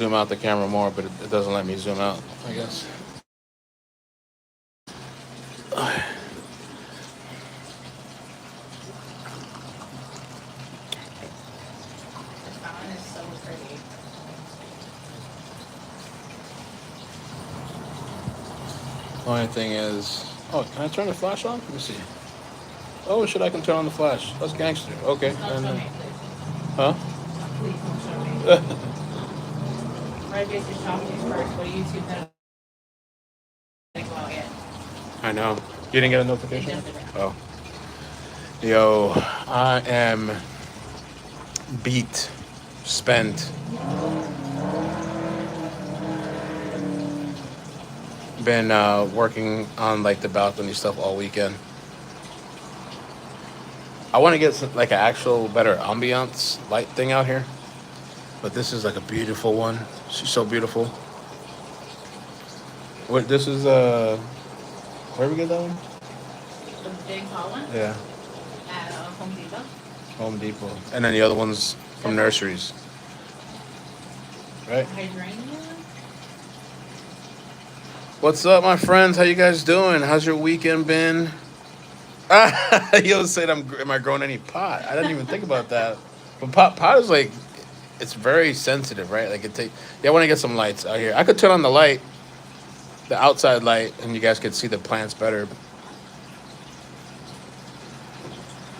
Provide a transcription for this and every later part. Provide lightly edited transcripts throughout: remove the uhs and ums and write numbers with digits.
zoom out the camera more, but it doesn't let me zoom out, I guess. The fountain is so pretty. Only thing is, oh, can I turn the flash on? Let me see. Oh shit, I can turn on the flash. That's gangster. Okay. Don't show me, please. Huh? Please don't show me. My basic shopping first, but YouTube has to go out yet. I know. You didn't get a It notification? just didn't. Oh. Yo, I am beat, spent. Been working on like the balcony stuff all weekend. I want to get some, like an actual better ambiance light thing out here, but this is like a beautiful one. She's so beautiful. What this is where we get that one? The big tall one Yeah, at Home Depot. Home Depot, and then the other ones from nurseries, right? Hydrangea. What's up, my friends? How you guys doing? How's your weekend been? Yo said, am I growing any pot? I didn't even think about that. But pot is like, it's very sensitive, right? Like it take. Yeah, I want to get some lights out here. I could turn on the light, the outside light, and you guys could see the plants better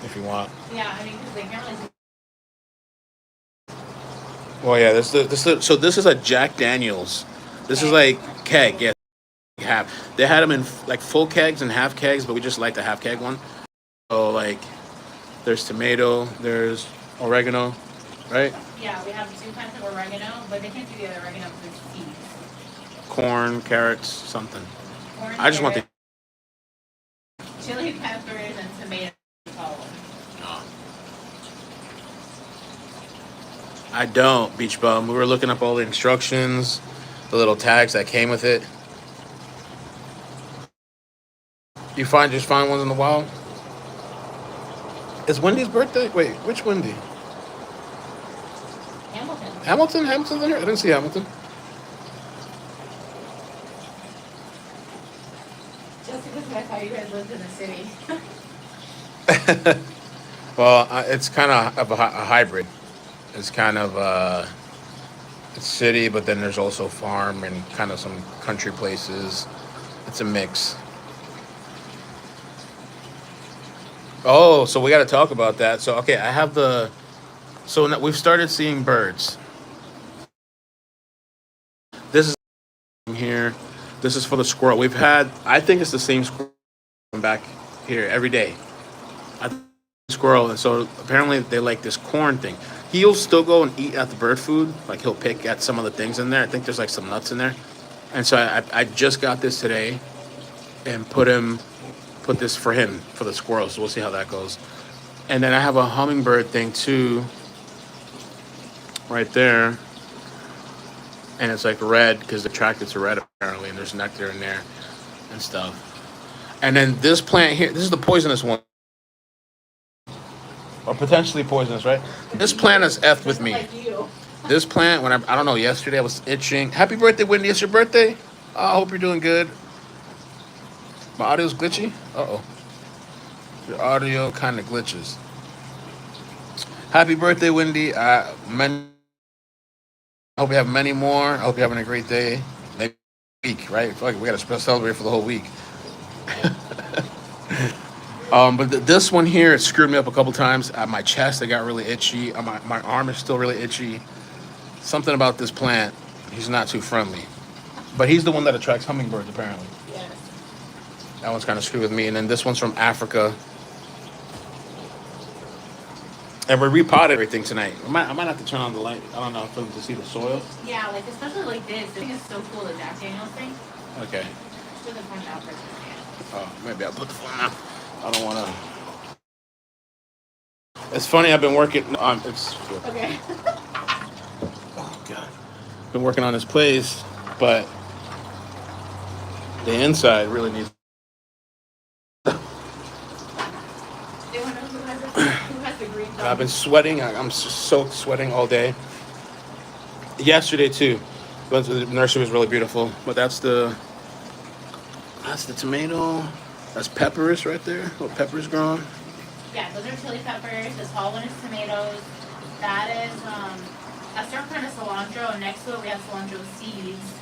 if you want. Yeah, I mean, because they can't really. Well, yeah, so this is a Jack Daniels. This is like keg, yeah, half. They had them in like full kegs and half kegs, but we just like the half keg one. So like, there's tomato, there's oregano, right? Yeah, we have two kinds of oregano, but they can't do the other oregano because it's seeds. Corn, carrots, something. Corn, I just want the. carrot, chili peppers, and tomato. Tall one. No. I don't, Beach Bum. We were looking up all the instructions, the little tags that came with it. You just find ones in the wild. It's Wendy's birthday. Wait, which Wendy? Hamilton. Hamilton's in here. I didn't see Hamilton. Just because I thought you guys lived in the city. Well, it's kind of a hybrid. It's kind of it's city, but then there's also farm and kind of some country places. It's a mix. Oh, so we got to talk about that. So okay, I have the. So now we've started seeing birds. This is here. This is for the squirrel. We've had. I think it's the same squirrel back here every day. I think it's squirrel, and so apparently they like this corn thing. He'll still go and eat at the bird food. Like he'll pick at some of the things in there. I think there's like some nuts in there. And so I just got this today, and put this for him for the squirrel. So we'll see how that goes. And then I have a hummingbird thing too, right there. And it's like red because they're attracted to red apparently, and there's nectar in there and stuff. And then this plant here, this is the poisonous one, or potentially poisonous, right? This plant is effed with me. Like you. This plant, when I don't know, yesterday I was itching. Happy birthday, Wendy! It's your birthday. Oh, I hope you're doing good. My audio's glitchy. Uh-oh. Your audio kind of glitches. Happy birthday, Wendy. I hope you have many more. I hope you're having a great day. Next week, right? Fuck, we got to celebrate for the whole week. But this one here, it screwed me up a couple times. At my chest, it got really itchy. My arm is still really itchy. Something about this plant, he's not too friendly. But he's the one that attracts hummingbirds, apparently. Yes. That one's kind of screwed with me. And then this one's from Africa. And we repotted everything tonight. I might have to turn on the light. I don't know, for them to see the soil. Yeah, like especially like this. I think it's so cool, the Jack Daniels thing. Okay. Should have pointed out first. Oh, maybe I'll put the phone down. I don't want to. It's funny, I've been working. No, it's. Okay. Oh, God. Been working on this place, but the inside really needs. Who has the green thumb? I've been sweating. I'm just soaked, sweating all day. Yesterday too. But the nursery was really beautiful. But that's the tomato. That's peppers right there. Little peppers growing. Yeah, those are chili peppers. This whole one is tomatoes. That is a certain kind of cilantro. And next to it, we have cilantro seeds,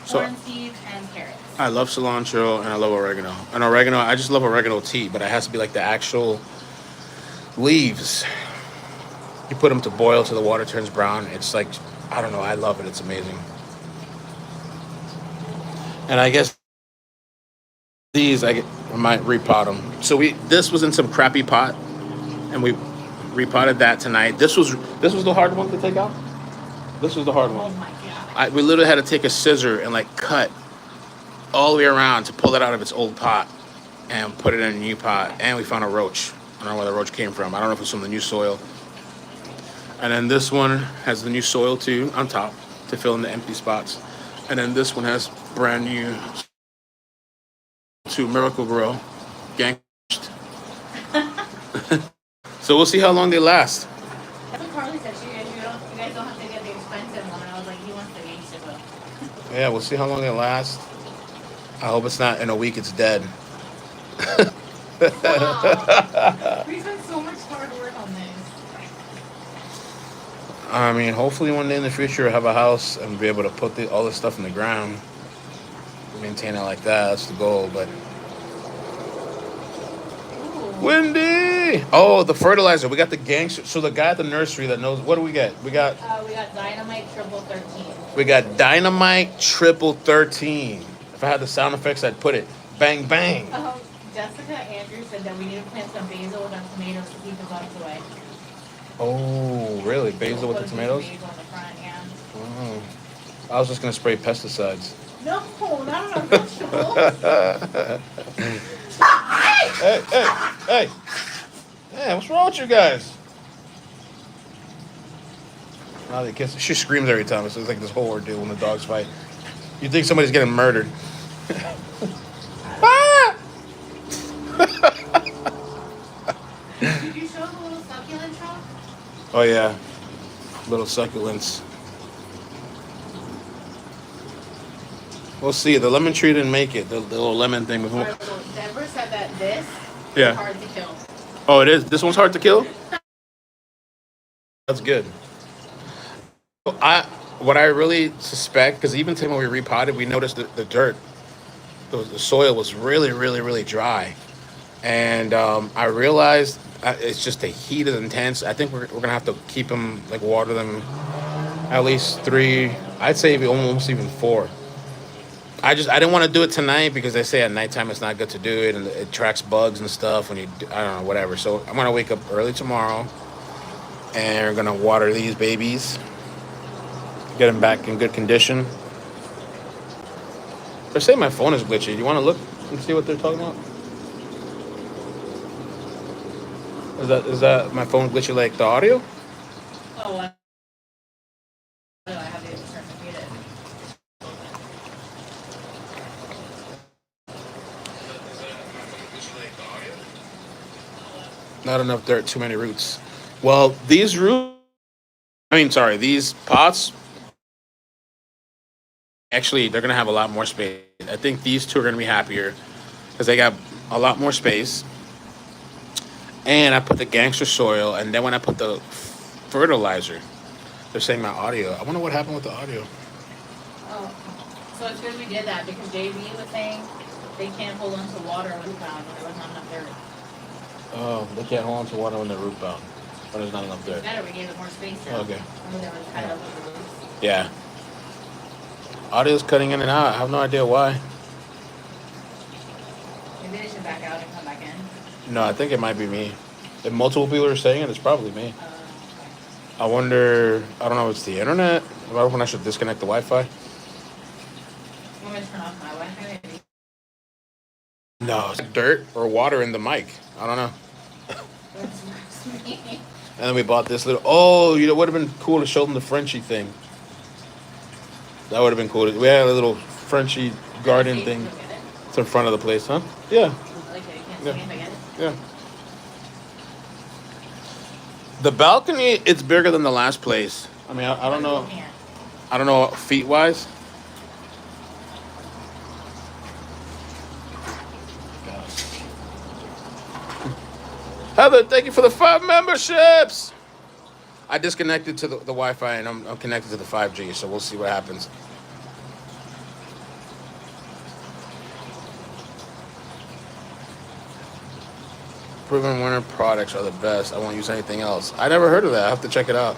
So corn seeds, and carrots. I love cilantro and I love oregano. And oregano, I just love oregano tea, but it has to be like the actual leaves. You put them to boil till the water turns brown. It's like, I don't know, I love it. It's amazing. And I guess these I might repot them. So this was in some crappy pot, and we repotted that tonight. This was the hard one to take out. This was the hard Oh one. my god. We literally had to take a scissor and like cut all the way around to pull it out of its old pot and put it in a new pot. And we found a roach. I don't know where the roach came from. I don't know if it's from the new soil. And then this one has the new soil too on top to fill in the empty spots. And then this one has brand new to Miracle Grow gang. So we'll see how long they last. That's what Carly said. You guys don't have to get the expensive one. I was like, he wants the gangster one. Yeah, we'll see how long they last. I hope it's not in a week it's dead. Wow. We spent so much hard work on this. I mean, hopefully one day in the future we'll have a house and be able to put all this stuff in the ground. Maintain it like that. That's the goal, but... Ooh. Windy! Oh, the fertilizer. We got the gangster. So the guy at the nursery that knows... What do we get? We got Dynamite Triple 13. We got Dynamite Triple 13. If I had the sound effects, I'd put it. Bang, bang. Jessica Andrews said that we need to plant some basil with our tomatoes to keep the bugs away. Oh, really? Basil with the tomatoes? Basil on the front, yeah. Oh. I was just going to spray pesticides. No, not on vegetables. Hey! Hey, what's wrong with you guys? Now they kiss. She screams every time. It's like this whole ordeal when the dogs fight. You think somebody's getting murdered. Ah! Did you show the little succulent shop? Oh, yeah. Little succulents. We'll see. The lemon tree didn't make it. The little lemon thing. Deborah said that this Yeah. is hard to kill. Oh, it is? This one's hard to kill? That's good. What I really suspect, because even when we repotted, we noticed that the dirt, the soil was really, really, really dry. And I realized it's just the heat is intense. I think we're going to have to keep them, like water them at least 3, I'd say almost even 4. I didn't want to do it tonight because they say at nighttime it's not good to do it and it attracts bugs and stuff when I don't know, whatever. So I'm going to wake up early tomorrow and we're going to water these babies, get them back in good condition. They're saying my phone is glitchy. You want to look and see what they're talking about? Is that my phone glitchy like the audio? Oh, I have the turn to mute it. Not enough dirt, too many roots. Well, these pots, actually, they're going to have a lot more space. I think these two are going to be happier because they got a lot more space. And I put the gangster soil, and then when I put the fertilizer, they're saying my audio. I wonder what happened with the audio. Oh, so it's good we did that because JB was saying they can't hold on to water with ground when there was not enough dirt. Oh, they can't hold on to water when they're root bound, when there's not enough dirt. Better, we gave it more space. Okay. When they were kind of loose. Yeah. Audio's cutting in and out. I have no idea why. Maybe they should back out and come back in. No, I think it might be me. If multiple people are saying it, it's probably me. Okay. I wonder, I don't know if it's the internet. I wonder when I should disconnect the Wi-Fi. You want me to turn off my Wi-Fi maybe? No, it's dirt or water in the mic. I don't know. That's me. And then we bought this little, it would have been cool to show them the Frenchie thing. That would have been cool. We had a little Frenchie garden thing. It's in front of the place, huh? Yeah. Like it, can't Yeah. see if I get it. Yeah. The balcony, it's bigger than the last place. I mean, I don't know. Can't. I don't know feet-wise. Heather, thank you for the 5 memberships. I disconnected to the Wi-Fi and I'm connected to the 5G, so we'll see what happens. Proven winter products are the best. I won't use anything else. I never heard of that. I have to check it out.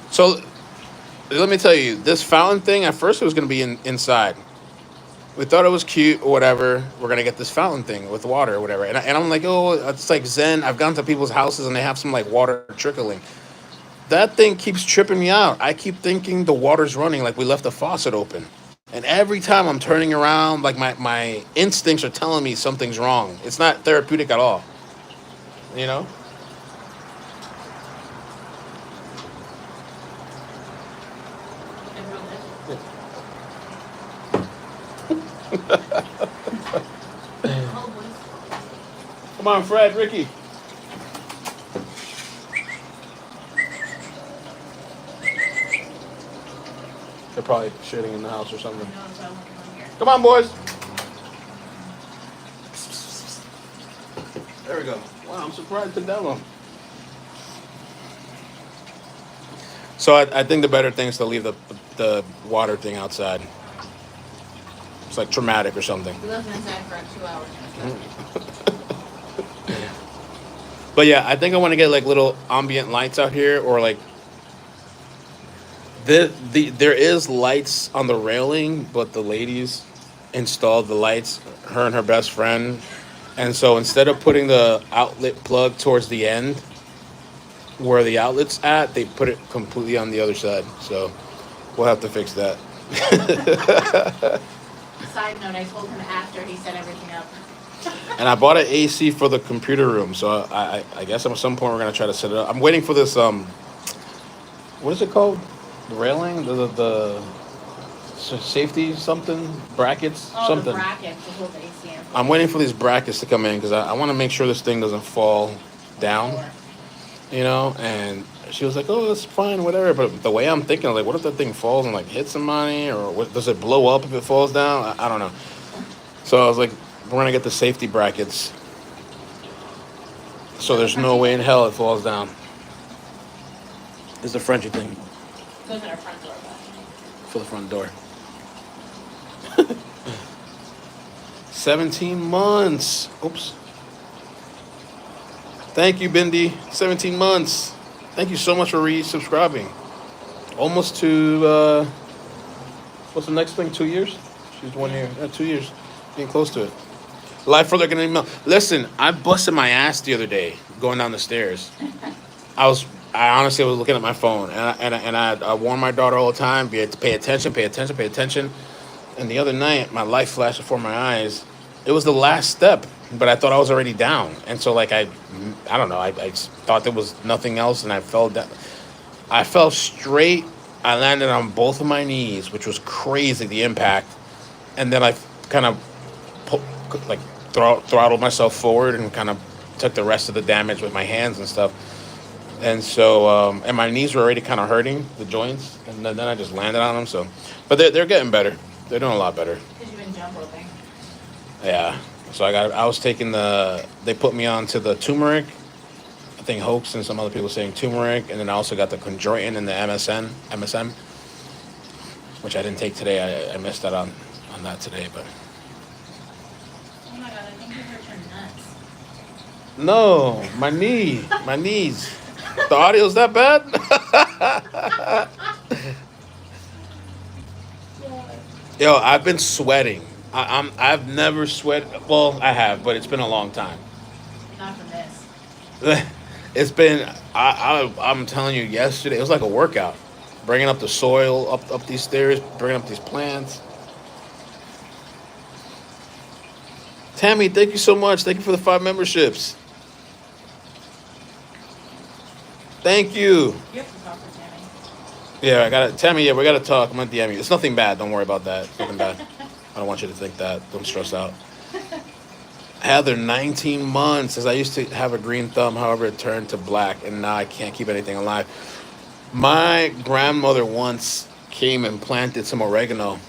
So let me tell you, this fountain thing at first it was gonna be inside. We thought it was cute or whatever. We're gonna get this fountain thing with water or whatever, and I'm like, oh, it's like Zen. I've gone to people's houses and they have some like water trickling. That thing keeps tripping me out. I keep thinking the water's running like we left the faucet open. And every time I'm turning around, like my instincts are telling me something's wrong. It's not therapeutic at all. You know? Come on, Fred, Ricky. They're probably shitting in the house or something. Come on, boys. There we go. Wow, I'm surprised to demo. So I think the better thing is to leave the water thing outside. It's like traumatic or something. We left it inside for 2 hours. But yeah, I think I want to get like little ambient lights out here, or like there is lights on the railing, but the ladies installed the lights, her and her best friend, and so instead of putting the outlet plug towards the end where the outlet's at, they put it completely on the other side. So we'll have to fix that. Side note, I told him after he set everything up. And I bought an AC for the computer room, so I guess at some point we're gonna try to set it up. I'm waiting for this what is it called? The railing, the safety something brackets Oh, something. the brackets to hold the AC in. I'm waiting for these brackets to come in because I want to make sure this thing doesn't fall down, you know. And she was like, "Oh, that's fine, whatever." But the way I'm thinking, like, what if that thing falls and like hits somebody, or what, does it blow up if it falls down? I don't know. So I was like, we're gonna get the safety brackets, so there's no way in hell it falls down. It's the Frenchy thing Goes in our front door. for the front door. 17 months. Oops. Thank you, Bindi. 17 months. Thank you so much for resubscribing. Almost to, what's the next thing? 2 years? She's 1 year. 2 years. Getting close to it. Live further gonna email. Listen, I busted my ass the other day going down the stairs. I honestly was looking at my phone, and I warn my daughter all the time, pay attention, pay attention, pay attention. And the other night, my life flashed before my eyes. It was the last step, but I thought I was already down. And so, like, I don't know, I thought there was nothing else, and I fell down. I fell straight. I landed on both of my knees, which was crazy, the impact. And then I kind of, like, throttled myself forward and kind of took the rest of the damage with my hands and stuff. And so, and my knees were already kind of hurting, the joints. And then I just landed on them, so. But they're getting better. They're doing a lot better. Because you've been jump roping. Yeah. So I was taking they put me on to the turmeric. I think Hoax and some other people saying turmeric. And then I also got the chondroitin and the MSM, which I didn't take today. I missed out on that today, but. Oh my god, I think you hurt your nuts. No, my knees. The audio's that bad? Yo, I've been sweating. I've never sweat. Well, I have, but it's been a long time. Not from this. It's been. I'm telling you, yesterday it was like a workout, bringing up the soil up these stairs, bringing up these plants. Tammy, thank you so much. Thank you for the 5 memberships. Thank you. You have to talk to Tammy. Yeah, I got it. Tammy, yeah, we got to talk. I'm going to DM you. It's nothing bad. Don't worry about that. It's nothing bad. I don't want you to think that. Don't stress out. Heather, 19 months. As I used to have a green thumb, however, it turned to black, and now I can't keep anything alive. My grandmother once came and planted some oregano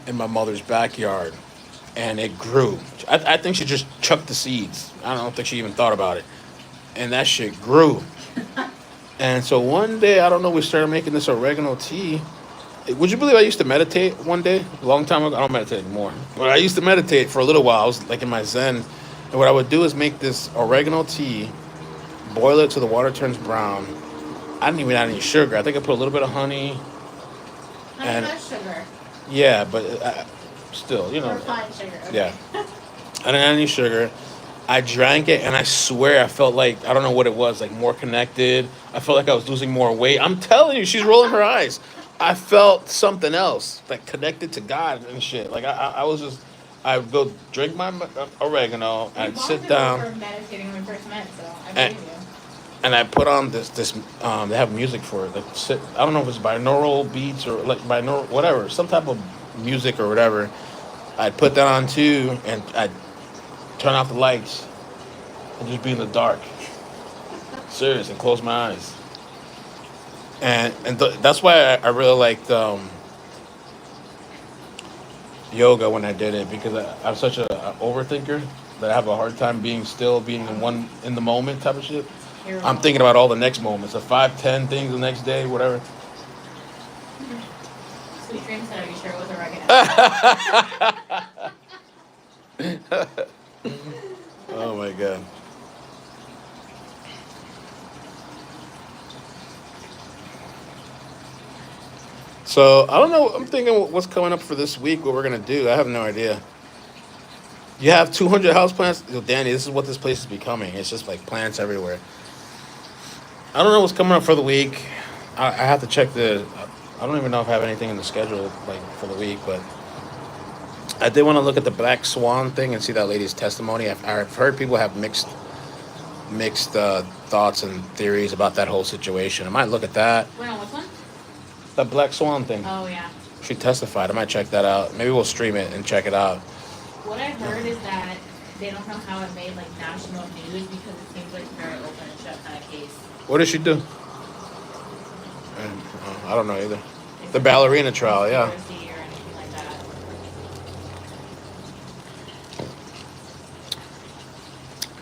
in my mother's backyard. and it grew. I think she just chucked the seeds. I don't think she even thought about it, and that shit grew. And so one day, I don't know, we started making this oregano tea. Would you believe I used to meditate one day, a long time ago? I don't meditate anymore, but I used to meditate for a little while. I was like in my zen, and what I would do is make this oregano tea, boil it till the water turns brown. I didn't even add any sugar. I think I put a little bit of honey, Honey and has sugar. yeah, but still, Refined sugar. yeah. Okay. I didn't add any sugar. I drank it, and I swear I felt like I don't know what it was, like more connected. I felt like I was losing more weight. I'm telling you, she's rolling her eyes. I felt something else, like connected to God and shit. Like I was just, I would go drink my oregano, You I'd bonded sit down, over meditating when we first met, so I and, believe you. and I put on this. They have music for it. Like I don't know if it's binaural beats or like binaural whatever, some type of music or whatever. I'd put that on too, and I'd turn off the lights and just be in the dark. Serious, and close my eyes. And that's why I really liked yoga when I did it because I'm such a overthinker that I have a hard time being still, being in the moment type of shit. You're I'm wrong. thinking about all the next moments, the 5, 10 things the next day, whatever. Sweet dreams, are you sure it was oregano? Oh my god. So I don't know. I'm thinking what's coming up for this week. What we're gonna do. I have no idea. You have 200 houseplants. Yo, Danny, this is what this place is becoming. It's just like plants everywhere. I don't know what's coming up for the week. I have to check the. I don't even know if I have anything in the schedule like for the week, but I did want to look at the Black Swan thing and see that lady's testimony. I've heard people have mixed thoughts and theories about that whole situation. I might look at that. Wait, on which one? The Black Swan thing. Oh, yeah. She testified. I might check that out. Maybe we'll stream it and check it out. What I heard is that they don't know how it made like national news because it seems like a very open and shut kind of case. What did she do? I don't know either. The ballerina trial, yeah. Conspiracy or anything like that.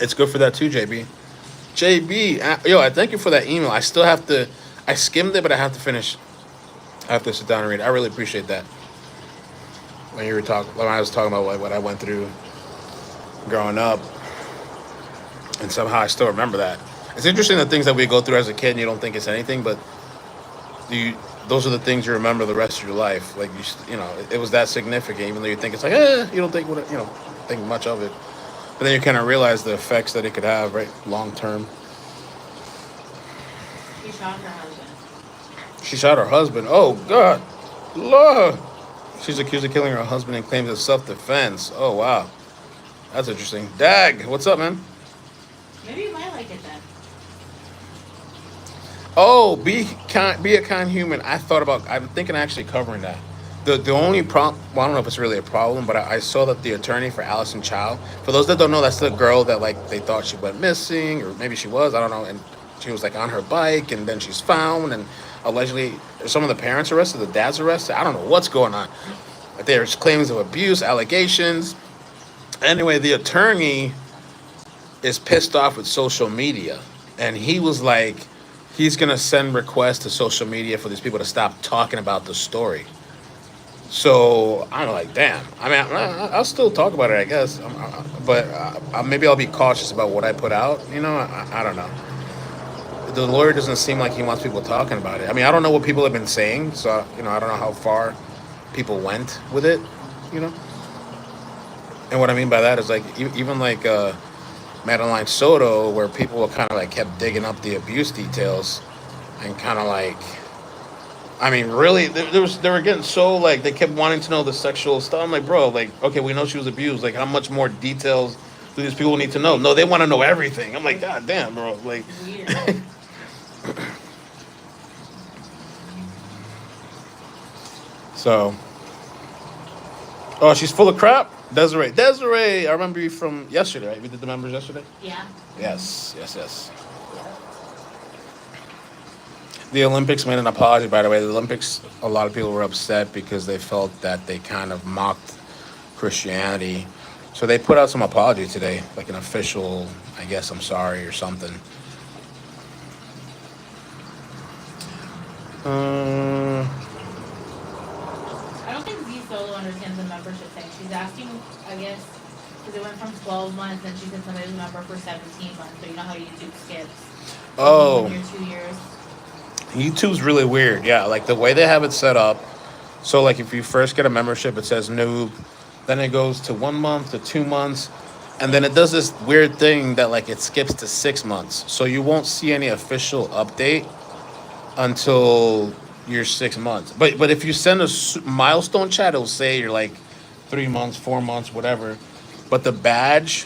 It's good for that too, JB. JB, yo, I thank you for that email. I still have to. I skimmed it, but I have to finish. I have to sit down and read. I really appreciate that. When I was talking about what I went through growing up, and somehow I still remember that. It's interesting the things that we go through as a kid, and you don't think it's anything, but those are the things you remember the rest of your life. Like it was that significant, even though you think it's like, you don't think think much of it, but then you kind of realize the effects that it could have, right, long term. She shot her husband. She shot her husband. Oh God, Lord. She's accused of killing her husband and claims it's self-defense. Oh wow, that's interesting. Dag, what's up, man? Maybe you might like it then. Oh, be a kind human. I'm thinking of actually covering that. The only problem, well, I don't know if it's really a problem, but I saw that the attorney for Allison Chow, for those that don't know, that's the girl that like they thought she went missing, or maybe she was, I don't know, and she was like on her bike, and then she's found, and allegedly some of the parents arrested, the dad's arrested. I don't know what's going on. There's claims of abuse, allegations. Anyway, the attorney is pissed off with social media, and he was like, he's gonna send requests to social media for these people to stop talking about the story. So I'm like, damn. I mean, I'll still talk about it, I guess, but maybe I'll be cautious about what I put out. I don't know. The lawyer doesn't seem like he wants people talking about it. I mean, I don't know what people have been saying, so I don't know how far people went with it. You know, and what I mean by that is like even like Madeline Soto, where people kind of like kept digging up the abuse details, and kind of like. I mean, really, they were getting so, like, they kept wanting to know the sexual stuff. I'm like, bro, like, okay, we know she was abused. Like, how much more details do these people need to know? No, they want to know everything. I'm like, God damn, bro. Like, Weird. so. Oh, she's full of crap? Desiree, I remember you from yesterday, right? We did the members yesterday? Yeah. Yes. The Olympics made an apology, by the way. The Olympics, a lot of people were upset because they felt that they kind of mocked Christianity. So they put out some apology today, like an official, I guess I'm sorry or something. Uh, I don't think Z Solo understands the membership thing. She's asking, I guess, because it went from 12 months and she said somebody was a member for 17 months. So you know how YouTube skips. oh, In your 2 years. YouTube's really weird. Yeah, like the way they have it set up. So like if you first get a membership, it says noob, then it goes to 1 month to 2 months, and then it does this weird thing that like it skips to 6 months. So you won't see any official update until you're 6 months. But if you send a milestone chat, it'll say you're like 3 months, 4 months, whatever. But the badge,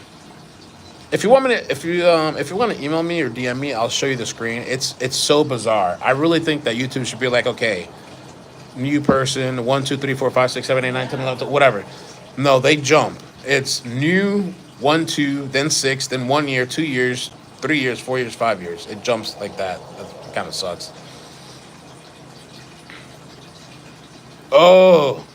if you want me to, if you want to email me or DM me, I'll show you the screen. It's so bizarre. I really think that YouTube should be like, okay, new person, 1, 2, 3, 4, 5, 6, 7, 8, 9, 10, 11, whatever. No, they jump. It's new 1, 2, then 6, then 1 year, 2 years, 3 years, 4 years, 5 years. It jumps like that. That kind of sucks. Oh,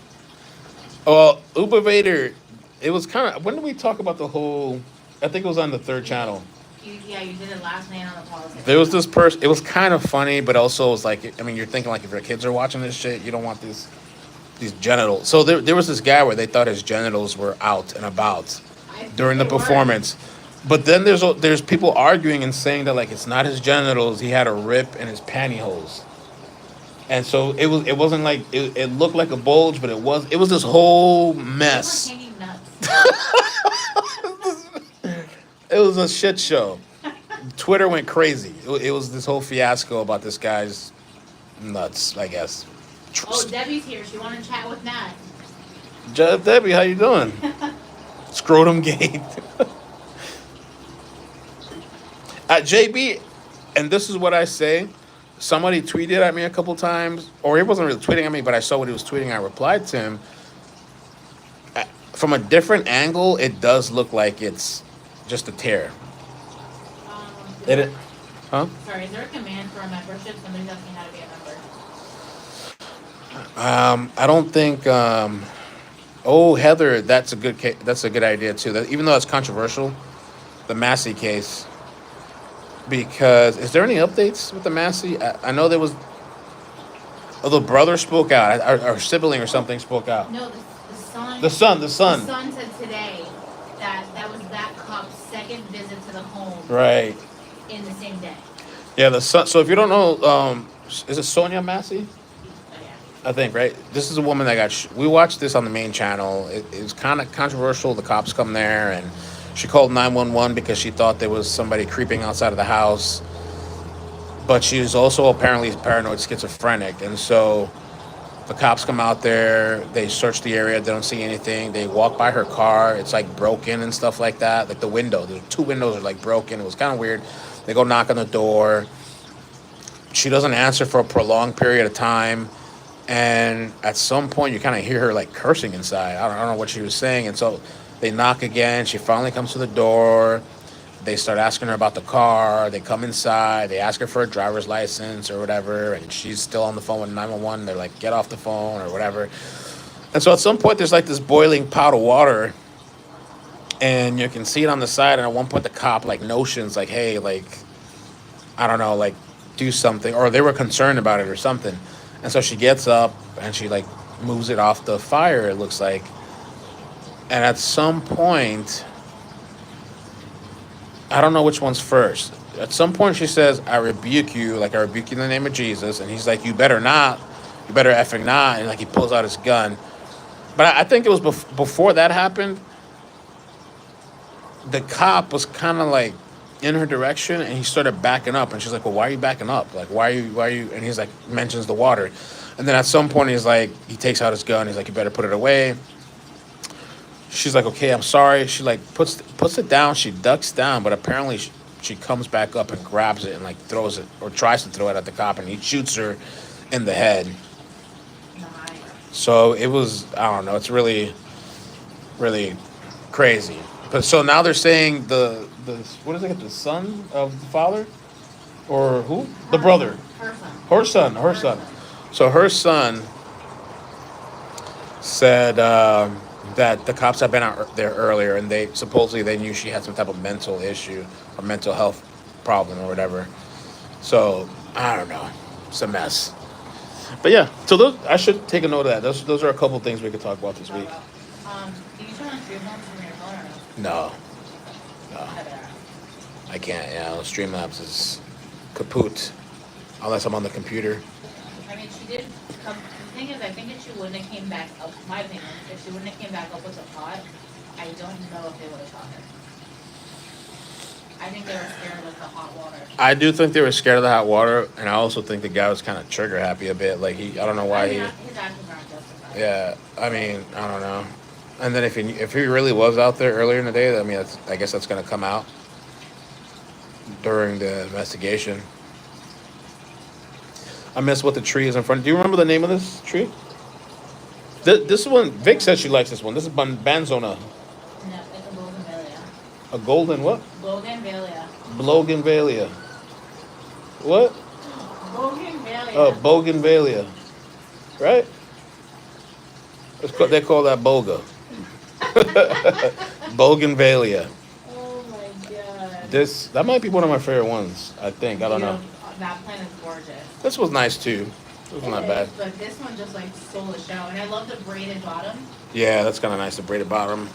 well, Uber Vader. It was kind of. When did we talk about the whole? I think it was on the third channel. Yeah, you did it last night on the politics. There was this person. It was kind of funny, but also it was like, I mean, you're thinking like if your kids are watching this shit, you don't want these genitals. So there was this guy where they thought his genitals were out and about during the performance. But then there's people arguing and saying that like it's not his genitals. He had a rip in his pantyhose. And so it wasn't like it looked like a bulge, but it was this whole mess. Hanging nuts. It was a shit show. Twitter went crazy. It was this whole fiasco about this guy's nuts, I guess. Oh, Debbie's here. She want to chat with Nat. Debbie, how you doing? Scrotum gate. At JB, and this is what I say. Somebody tweeted at me a couple times, or he wasn't really tweeting at me, but I saw what he was tweeting. I replied to him. From a different angle, it does look like it's just a tear. Huh? Sorry, is there a command for a membership? Somebody's asking how to be a member. I don't think. Oh, Heather, that's a good idea too. That even though it's controversial, the Massey case. Because is there any updates with the Massey? I know there was. Oh, the brother spoke out, or sibling or something spoke out. No, the son. The son. The son said today that was that cop's second visit to the home. Right. In the same day. Yeah, the son. So if you don't know, is it Sonia Massey? I think, right? This is a woman that got. We watched this on the main channel. It was kind of controversial. The cops come there, and she called 911 because she thought there was somebody creeping outside of the house. But she was also apparently paranoid schizophrenic, and so the cops come out there. They search the area. They don't see anything. They walk by her car. It's like broken and stuff like that. Like the two windows are like broken. It was kind of weird. They go knock on the door. She doesn't answer for a prolonged period of time. And at some point, you kind of hear her like cursing inside. I don't know what she was saying. And so they knock again. She finally comes to the door. They start asking her about the car. They come inside. They ask her for a driver's license or whatever. And she's still on the phone with 911. They're like, get off the phone or whatever. And so at some point, there's like this boiling pot of water. And you can see it on the side. And at one point, the cop like notions like, hey, like, I don't know, like do something. Or they were concerned about it or something. And so she gets up and she like moves it off the fire, it looks like. And at some point, I don't know which one's first. At some point she says, I rebuke you, like I rebuke you in the name of Jesus. And he's like, you better not. You better effing not. And like he pulls out his gun. But I think it was before that happened. The cop was kind of like in her direction and he started backing up. And she's like, well, why are you backing up? Like, why are you? And he's like, mentions the water. And then at some point he's like, he takes out his gun. He's like, you better put it away. She's like, okay, I'm sorry. She like puts it down. She ducks down, but apparently she comes back up and grabs it and like throws it or tries to throw it at the cop, and he shoots her in the head. Nice. So it was, I don't know. It's really, really crazy. But so now they're saying the what is it? The son of the father, or who? The brother. Her son. So her son said that the cops have been out there earlier, and they supposedly they knew she had some type of mental issue or mental health problem or whatever. So I don't know, it's a mess. But yeah, so those I should take a note of that. Those are a couple things we could talk about this Talk week. about. Do you turn on Streamlabs from your phone or no? No, no, I better. I can't. Yeah, Streamlabs is kaput unless I'm on the computer. I mean, she did come. The thing is, I think if she wouldn't have came back up, my opinion, if she wouldn't have came back up with the pot, I don't know if they would have shot her. I think they were scared of the hot water. I do think they were scared of the hot water, and I also think the guy was kind of trigger happy a bit. Like I don't know why I mean, he. his actions aren't justified. Yeah, I mean, I don't know. And then if he really was out there earlier in the day, I mean, I guess that's gonna come out during the investigation. I miss what the tree is in front. Do you remember the name of this tree? This one, Vic says she likes this one. This is Banzona, No, it's a bougainvillea. a golden what? Bougainvillea. Bloganvalia. What? Bougainvillea. Oh, Bougainvillea. Right? They call that Boga. Bougainvillea. Oh my god. That might be one of my favorite ones. I think. I don't know. That plant is gorgeous. This was nice too. This was not It bad. is, but this one just like stole the show. And I love the braided bottom. Yeah, that's kind of nice. The braided bottom,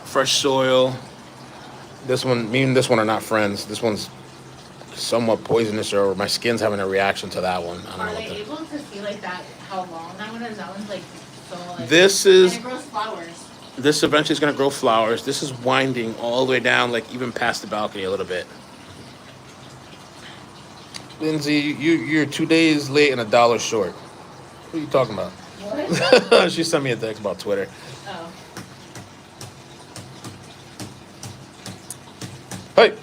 fresh soil. This one, me and this one are not friends. This one's somewhat poisonous, or my skin's having a reaction to that one. I don't Are know they what able to see like that? How long that one is? That one's like so like. This And is it grows flowers. this eventually is gonna grow flowers. This is winding all the way down, like even past the balcony a little bit. Lindsay, you're 2 days late and $1 short. What are you talking about? What? She sent me a text about Twitter. Oh. Hey.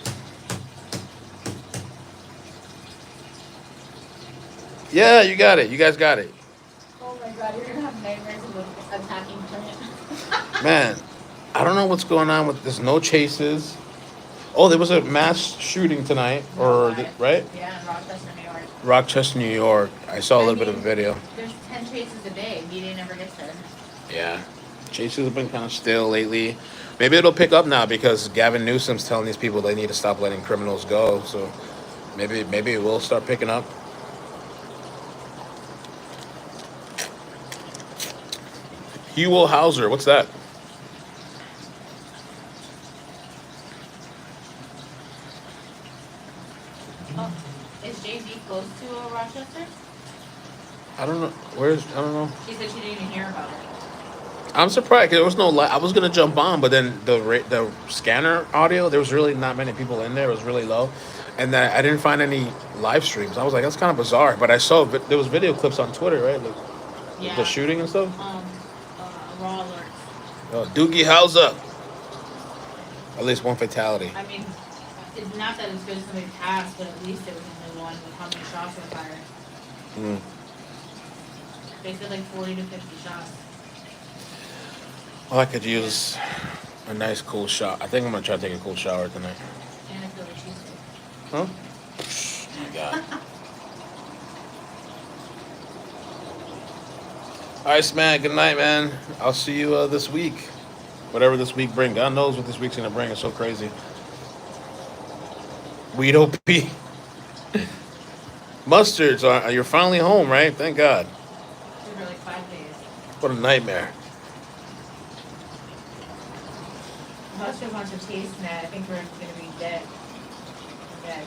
Yeah, you got it. You guys got it. Oh my god, you're gonna have nightmares of an attacking plant. Man, I don't know what's going on with there's no chases. Oh, there was a mass shooting tonight, right? Yeah, in Rochester, New York. Rochester, New York. I saw a little bit of a mean, video. There's 10 chases a day. Media never gets there. Yeah. Chases have been kind of still lately. Maybe it'll pick up now because Gavin Newsom's telling these people they need to stop letting criminals go. So maybe it will start picking up. Hewell Hauser, what's that? Oh, is Jay-Z close to Rochester? I don't know. I don't know. She said she didn't even hear about it. I'm surprised 'cause there was no light. I was gonna jump on, but then the scanner audio, there was really not many people in there. It was really low, and then I didn't find any live streams. I was like, that's kind of bizarre. But I saw there was video clips on Twitter, right? Like Yeah. the shooting and stuff. Raw alerts. Oh, Doogie Howser. At least one fatality. I mean, it's not that it's good somebody passed, but at least it was only one with how many shots were fired. Mm. They said like 40 to 50 shots. Well, I could use a nice cool shower. I think I'm gonna try to take a cool shower tonight. And I feel like cheesesteak. Huh? Oh my God. All right, man. Good night, man. I'll see you this week. Whatever this week brings. God knows what this week's gonna bring. It's so crazy. Weed OP. Mustards. You're finally home, right? Thank God. For like 5 days. What a nightmare. Buster wants to taste that. I think we're gonna be dead. Dead.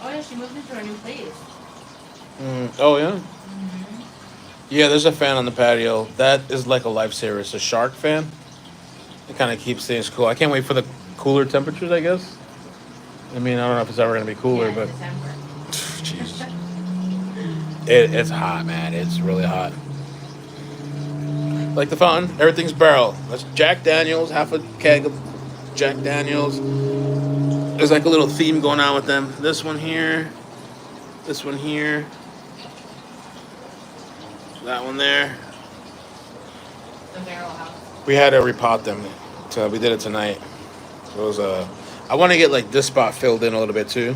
Oh yeah, she moved into a new place. Oh yeah. Yeah, there's a fan on the patio. That is like a lifesaver. It's a shark fan. It kind of keeps things cool. I can't wait for the cooler temperatures, I guess. I mean, I don't know if it's ever going to be cooler, Yeah, but December. jeez. It's hot, man. It's really hot. Like the fountain, everything's barrel. That's Jack Daniels, half a keg of Jack Daniels. There's like a little theme going on with them. This one here. This one here. That one there. The barrel house. We had to repot them. So we did it tonight. It was I want to get like this spot filled in a little bit too.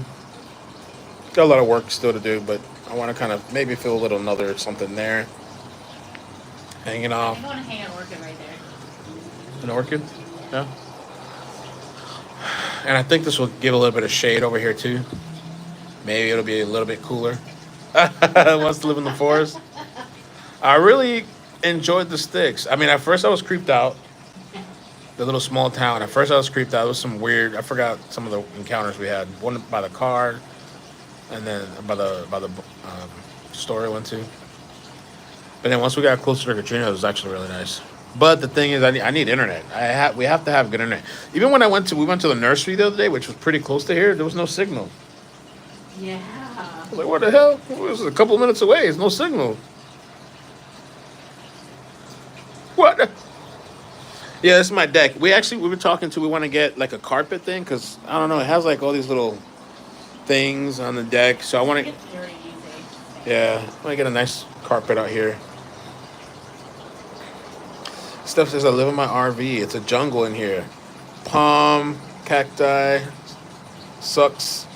Got a lot of work still to do, but I want to kind of maybe feel a little another something there, hanging I off think I want to hang an orchid right there. an orchid. Yeah, and I think this will give a little bit of shade over here too. Maybe it'll be a little bit cooler. Wants to live in the forest. I really enjoyed the sticks. I mean, at first I was creeped out. The little small town. At first I was creeped out. It was some weird. I forgot some of the encounters we had. One by the car, and then by the store I went to. But then once we got closer to Katrina, it was actually really nice. But the thing is, I need internet. We have to have good internet. Even when we went to the nursery the other day, which was pretty close to here. There was no signal. Yeah. I was like, what the hell? It was a couple minutes away. There's no signal. What? Yeah, this is my deck. We were talking to. We want to get like a carpet thing because I don't know. It has like all these little things on the deck. So I want to. It's very easy. Yeah, I want to get a nice carpet out here. Steph says I live in my RV. It's a jungle in here. Palm, cacti, sucks,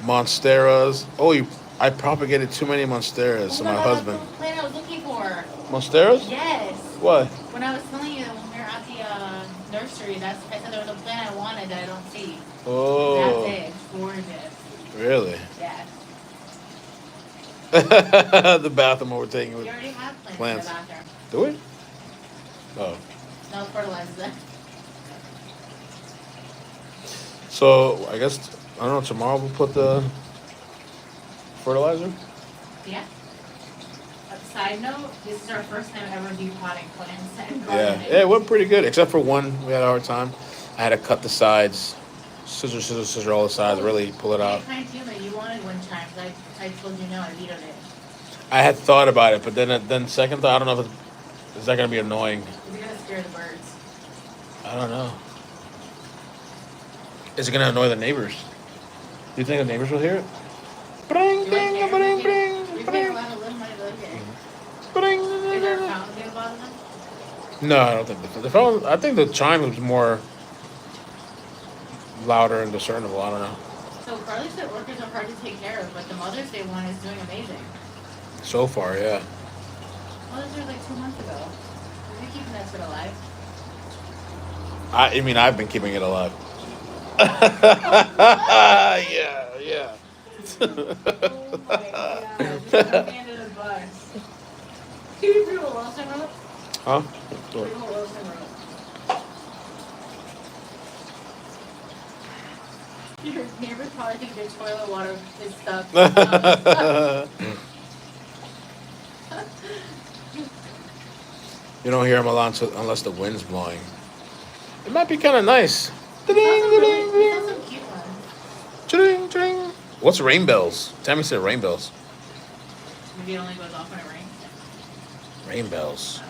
monsteras. Oh, I propagated too many monsteras to my husband. That's the plant I was looking for. Monsteras? Yes. What? When I was telling you when we were at the nursery, I said there was a plant I wanted that I don't see. Oh. That's it. It's gorgeous. Really? Yes. The bathroom overtaking We with already have plants, plants. in the bathroom. Do we? Oh. No fertilizer. So I guess I don't know. Tomorrow we'll put the fertilizer. Yeah. A side note, this is our first time ever depotting plants and Yeah, gardening. yeah, it went pretty good, except for one. We had a hard time. I had to cut the sides, scissor all the sides, really pull it out. I kind of that you wanted one time, but I told you no, I vetoed it. I had thought about it, but then second thought, I don't know if is that gonna be annoying. Is it gonna scare the birds? I don't know. Is it gonna annoy the neighbors? Do you think the neighbors will hear it? Bring, You bring, like bring, We bring, pay bring, a lot of little money to live here. bring. Is there a fountain gonna bother them? No, I don't think the phone. I think the chime was more louder and discernible. I don't know. So Carly said orchids are hard to take care of, but the Mother's Day one is doing amazing. So far, yeah. Mother's Day was like 2 months ago. Are you keeping that shit alive? I mean, I've been keeping it alive. Yeah, yeah. Oh my god. Just hand in a bus. Can you do a Wilson rope? Huh? Do a Wilson rope. Your neighbors probably think their toilet water is stuck. You don't hear them a lot unless the wind's blowing. It might be kind of nice. We saw some cute ones. Ching, ching. What's rain bells? Tammy said rain bells. Maybe it only goes off when it rains. Rain bells.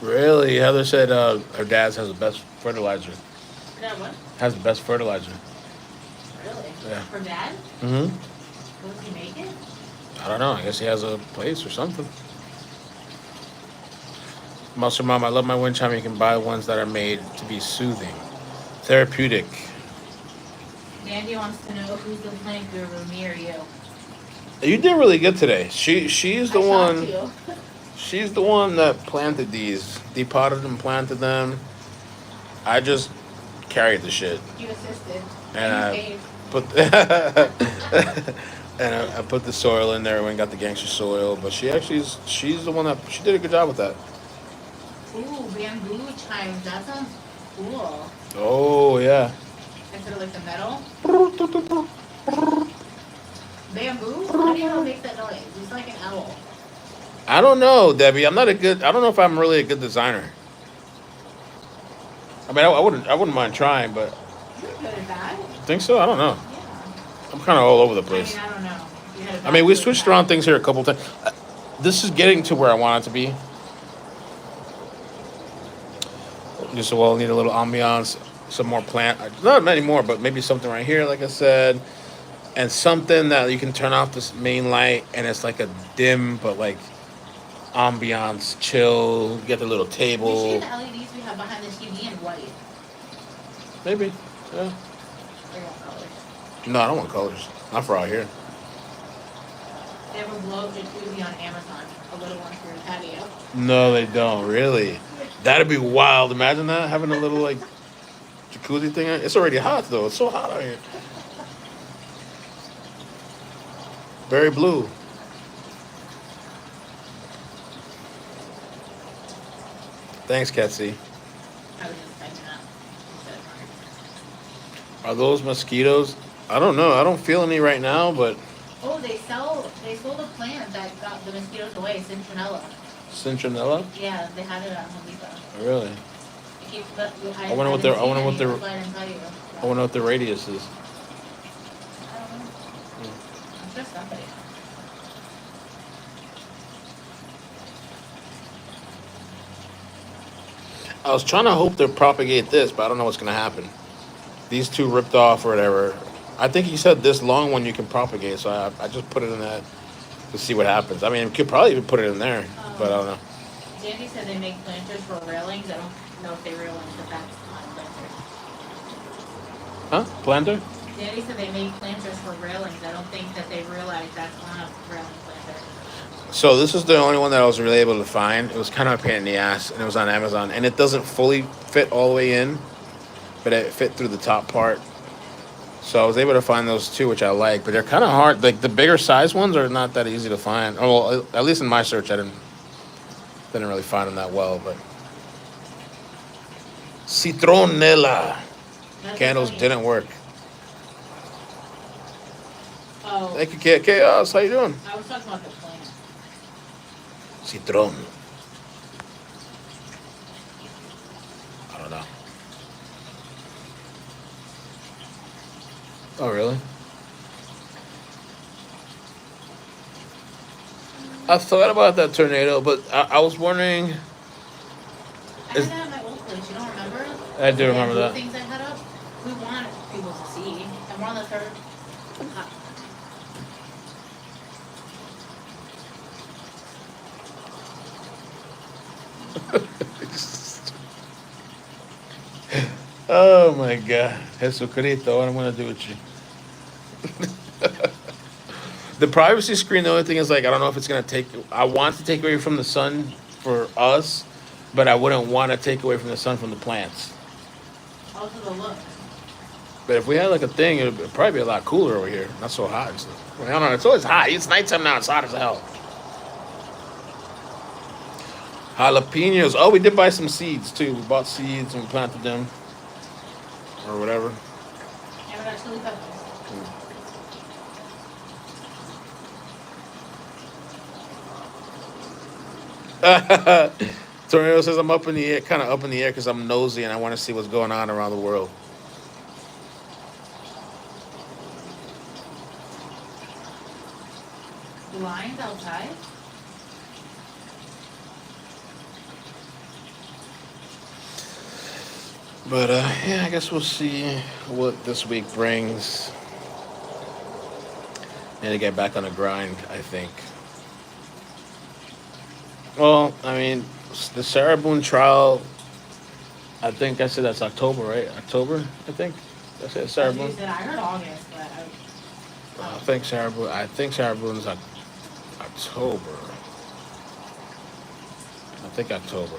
Really? Heather said her dad's has the best fertilizer. Dad, what? Has the best fertilizer. Really? Yeah. For Dad? Mm-hmm. What does he make it? I don't know. I guess he has a place or something. Monster Mom, I love my wind chime. You can buy ones that are made to be soothing, therapeutic. Dandy wants to know who's the plant guru, me or you. You did really good today. She's the I one. shocked you. She's the one that planted these, depotted them, planted them. I just carried the shit, You assisted. and You I paid. put and I put the soil in there. We got the gangster soil, but she's the one that she did a good job with that. Ooh, bamboo chimes. That sounds cool. Oh yeah. Instead of like the metal. Bamboo? How do you know it makes that noise? It's like an owl. I don't know, Debbie. I don't know if I'm really a good designer. I mean, I wouldn't mind trying, but You're good at that. think so. I don't know. Yeah. I'm kind of all over the I place. mean, I don't know. You had a I mean, we bad switched foot around things here a couple times. This is getting to where I want it to be. Just well, need a little ambiance, some more plant. Not many more, but maybe something right here, like I said, and something that you can turn off this main light, and it's like a dim, but like ambiance, chill. You get the little We should table. get the LEDs we have behind the TV in white. Maybe Yeah. Or you want colors? No, I don't want colors. Not for out here. They have a glow jacuzzi on Amazon, a little one for your patio. No, they don't. Really? That'd be wild. Imagine that having a little like jacuzzi thing. It's already hot though. It's so hot out here. Very blue. Thanks, Ketsy. I was just typing up instead of mine. Are those mosquitoes? I don't know. I don't feel any right now, but Oh, they sold a plant that got the mosquitoes away, citronella. citronella? Yeah, they had it at Home Depot. Really? I wonder what didn't I see wonder any, what their that's why I didn't tell you. I wonder what the radius is. I don't know. I'm sure somebody. I was trying to hope to propagate this, but I don't know what's gonna happen. These two ripped off or whatever. I think he said this long one you can propagate, so I just put it in that to see what happens. I mean, you could probably even put it in there, but I don't know. Dandy said they make planters for railings. I don't know if they realize that that's not a planter. Huh? Planter? Dandy said they make planters for railings. I don't think that they realize that's on a railing planter. So this is the only one that I was really able to find. It was kind of a pain in the ass, and it was on Amazon, and it doesn't fully fit all the way in, but it fit through the top part. So I was able to find those two, which I like, but they're kind of hard. Like the bigger size ones are not that easy to find. Oh, well, at least in my search, I didn't really find them that well. But citronella That's candles funny. didn't work. Oh, Thank you, Chaos. How you doing? I was talking about the plant. Citron. I don't know. Oh, really? I thought about that tornado, but I was wondering. I Is, had that at my old place. You don't remember? I do The remember bamboo that. things I had up. We want people to see, and we're on the third. Oh my God, Jesucristo, what I'm gonna do with you? The privacy screen. The only thing is like I don't know if it's gonna take. I want to take away from the sun for us, but I wouldn't want to take away from the sun from the plants. Also the look. But if we had like a thing, it'd probably be a lot cooler over here. Not so hot. I don't know. It's always hot. It's nighttime now. It's hot as hell. Jalapenos. Oh, we did buy some seeds too. We bought seeds and we planted them, or whatever. And we got chili peppers. Tornado says I'm up in the air, kind of up in the air because I'm nosy and I want to see what's going on around the world. Lines outside. But yeah, I guess we'll see what this week brings. And to get back on the grind, I think. Well, I mean, the Sarah Boone trial. I think I said that's October, right? October, I think. I said Sarah As you Boone. said, I heard August, but I think Sarah Boone. I think Sarah Boone's October. I think October.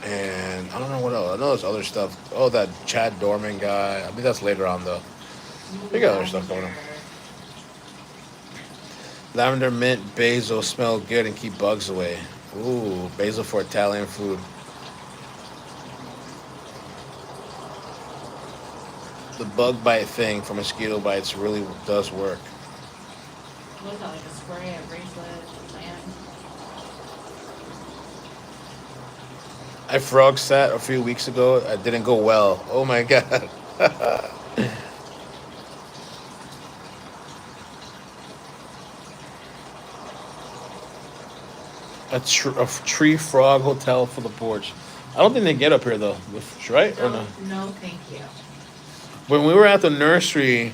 And I don't know what else. I know there's other stuff. Oh, that Chad Dorman guy. I think that's later on though. We got other stuff going on. Lavender, mint, basil smell good and keep bugs away. Ooh, basil for Italian food. The bug bite thing for mosquito bites really does work. What is that, like a spray, a bracelet, a plant? I frog sat a few weeks ago. It didn't go well. Oh my God. A tree frog hotel for the porch. I don't think they get up here though, right? Or no? No, thank you. When we were at the nursery,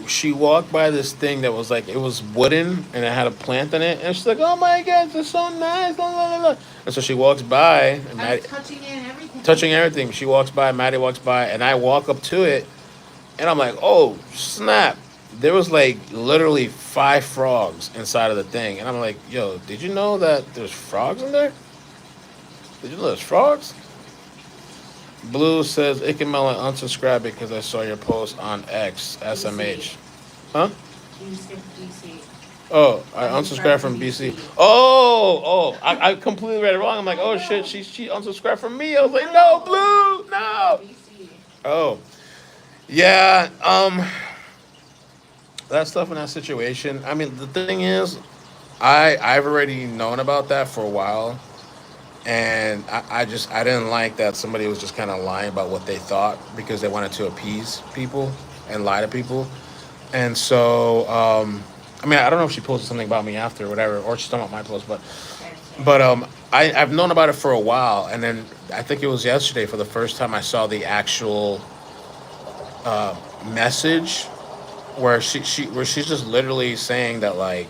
she walked by this thing that was like it was wooden and it had a plant in it, and she's like, "Oh my god, it's so nice!" La, la, la, la. And so she walks by, and I was Maddie, touching it and everything. touching everything. She walks by, Maddie walks by, and I walk up to it, and I'm like, "Oh snap!" There was like literally 5 frogs inside of the thing, and I'm like, "Yo, did you know that there's frogs in there? Did you know there's frogs?" Blue says, "iCkEdMeL, I unsubscribe because I saw your post on X, SMH." Huh? You skipped DC. Oh, I Unsubscribed unsubscribed from from BC. BC. I completely read it wrong. I'm like, oh shit, she unsubscribed from me. I was like, no, Blue, no. BC. Oh, yeah. That stuff in that situation. I mean, the thing is, I've already known about that for a while, and I didn't like that somebody was just kind of lying about what they thought because they wanted to appease people and lie to people. And so, I mean, I don't know if she posted something about me after or whatever, or she's talking about my post, but I've known about it for a while, and then I think it was yesterday for the first time I saw the actual message where where she's just literally saying that like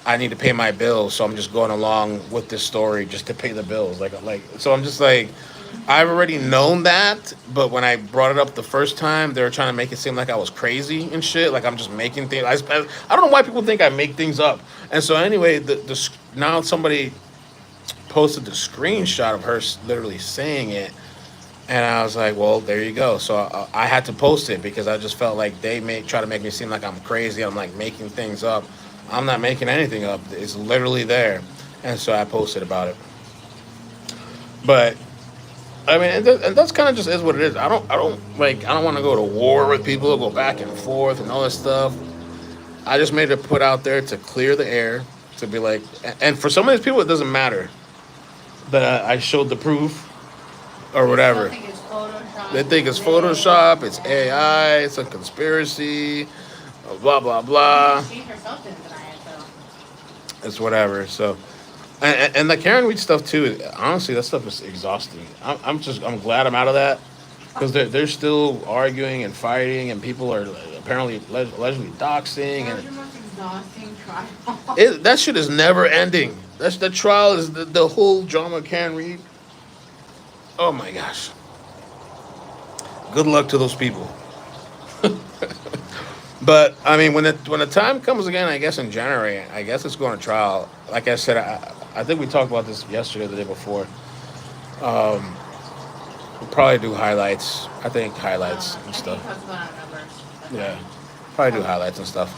I need to pay my bills, so I'm just going along with this story just to pay the bills. Like so I'm just like I've already known that, but when I brought it up the first time, they were trying to make it seem like I was crazy and shit. Like I'm just making things. I don't know why people think I make things up. And so anyway, now somebody posted the screenshot of her literally saying it, and I was like, well, there you go. So I had to post it because I just felt like they may try to make me seem like I'm crazy. I'm like making things up. I'm not making anything up. It's literally there, and so I posted about it. But I mean, and that's kind of just is what it is. I don't want to go to war with people, go back and forth and all this stuff. I just made it put out there to clear the air, to be like, and for some of these people, it doesn't matter that I showed the proof or whatever. They still think it's Photoshop. They think it's Photoshop, it's AI, it's a conspiracy, blah blah blah. She herself didn't deny it, so. It's whatever. So, and the Karen Reed stuff too. Honestly, that stuff is exhausting. I'm glad I'm out of that because they're still arguing and fighting, and people are apparently allegedly doxing, That was and your most exhausting trial. that shit is never ending. That's the trial is the whole drama of Karen Reed. Oh my gosh. Good luck to those people. But I mean, when the time comes again, I guess in January, I guess it's going to trial. Like I said, I think we talked about this yesterday, or the day before. We'll probably do highlights. I think highlights I and think stuff. you talked about our numbers. That's Yeah, right. probably do highlights and stuff.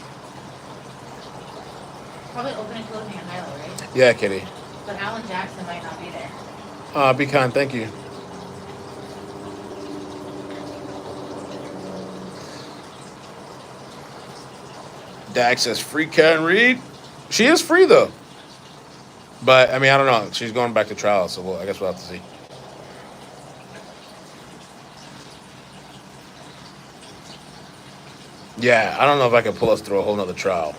Probably opening, closing, and highlight, right? Yeah, Kitty. But Alan Jackson might not be there. Be kind. Thank you. Dak says free Karen Reed. She is free though. But I mean, I don't know. She's going back to trial, so I guess we'll have to see. Yeah, I don't know if I can pull us through a whole nother trial.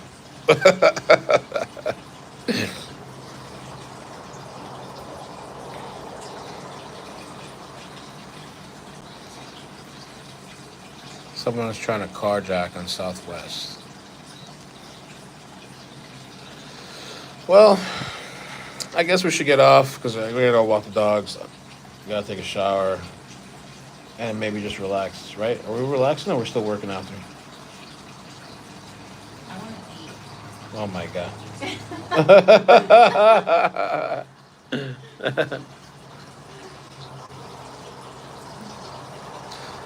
Someone's trying to carjack on Southwest. Well, I guess we should get off because we gotta walk the dogs. We gotta take a shower and maybe just relax. Right? Are we relaxing or we're still working after? I want to eat. Oh my god.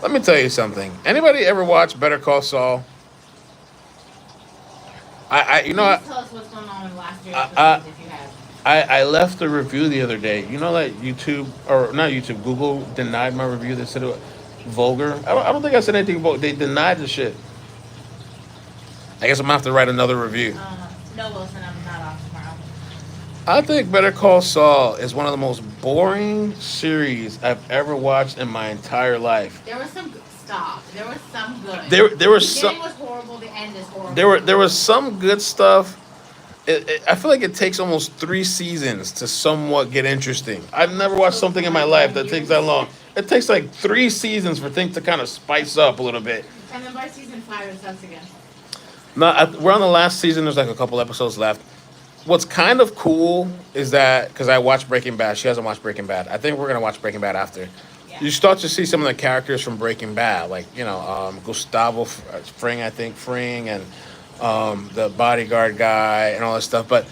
Let me tell you something. Anybody ever watch Better Call Saul? You know, Please tell us what's going on in the last year's I, episodes if you have. I left a review the other day. You know that YouTube, or not YouTube, Google denied my review. They said it was vulgar. I don't think I said anything about. They denied the shit. I guess I'm gonna have to write another review. No, Wilson, I'm not off tomorrow. I think Better Call Saul is one of the most boring series I've ever watched in my entire life. There was some stop. There was some good. There was The some. beginning was horrible. The end is horrible. There was some good stuff. I feel like it takes almost 3 seasons to somewhat get interesting. I've never watched something in my life that takes that long. It takes like 3 seasons for things to kind of spice up a little bit. And then by season 5, it sucks again. No, we're on the last season. There's like a couple episodes left. What's kind of cool is that because I watched Breaking Bad, she hasn't watched Breaking Bad. I think we're gonna watch Breaking Bad after. Yeah. You start to see some of the characters from Breaking Bad, like Gustavo Fring, I think Fring, and the bodyguard guy and all that stuff. But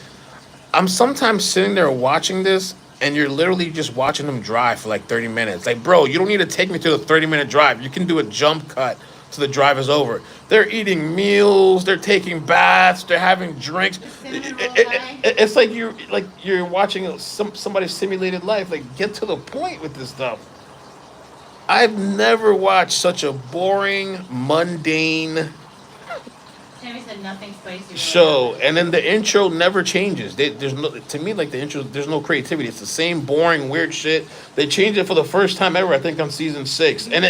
I'm sometimes sitting there watching this, and you're literally just watching them drive for like 30 minutes. Like, bro, you don't need to take me to the 30-minute drive. You can do a jump cut to the drive is over. They're eating meals, they're taking baths, they're having drinks. It's like you're watching somebody's simulated life. Like, get to the point with this stuff. I've never watched such a boring, mundane Tammy said nothing spicy. Really show, happened. and then the intro never changes. There's no, to me, like the intro, there's no creativity. It's the same boring, weird shit. They changed it for the first time ever, I think, on season 6, and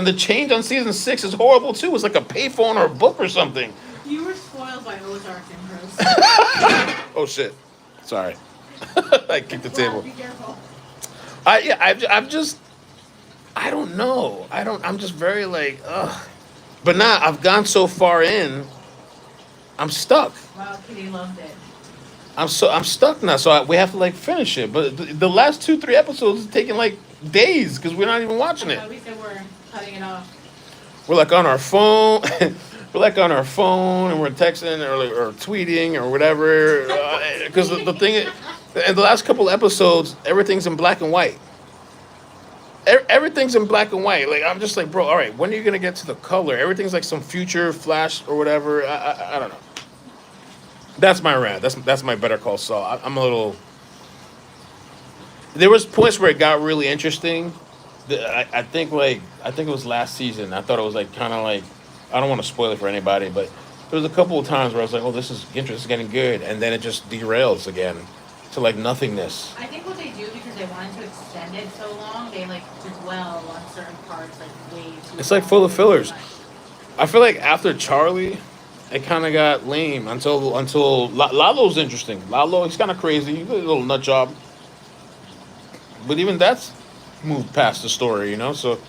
the change on season 6 is horrible too. It's like a payphone or a book or something. You were spoiled by Ozark intros. Oh shit, sorry, I kicked the Wow, table. be careful. I've just, I don't know. I'm just very like, ugh. But now I've gone so far in, I'm stuck. Wow, Kitty loved it. I'm stuck now, so we have to like finish it. But the last 2 3 episodes is taking like days because we're not even watching it. We said we're cutting it off. We're like on our phone. We're like on our phone and we're texting or tweeting or whatever. Because the thing is, in the last couple episodes, everything's in black and white. Everything's in black and white. Like I'm just like, bro. All right, when are you gonna get to the color? Everything's like some future flash or whatever. I don't know. That's my rant. That's my Better Call Saul. I'm a little. There was points where it got really interesting. I think it was last season. I thought it was like kind of like, I don't want to spoil it for anybody, but there was a couple of times where I was like, oh, this is interesting, it's getting good, and then it just derails again to like nothingness. I think what they do because they wanted to extend it so long, they like dwell on certain parts like way too. It's like full of fillers. I feel like after Charlie, it kind of got lame until Lalo's interesting. Lalo, he's kind of crazy, he's a little nut job, but even that's moved past the story, So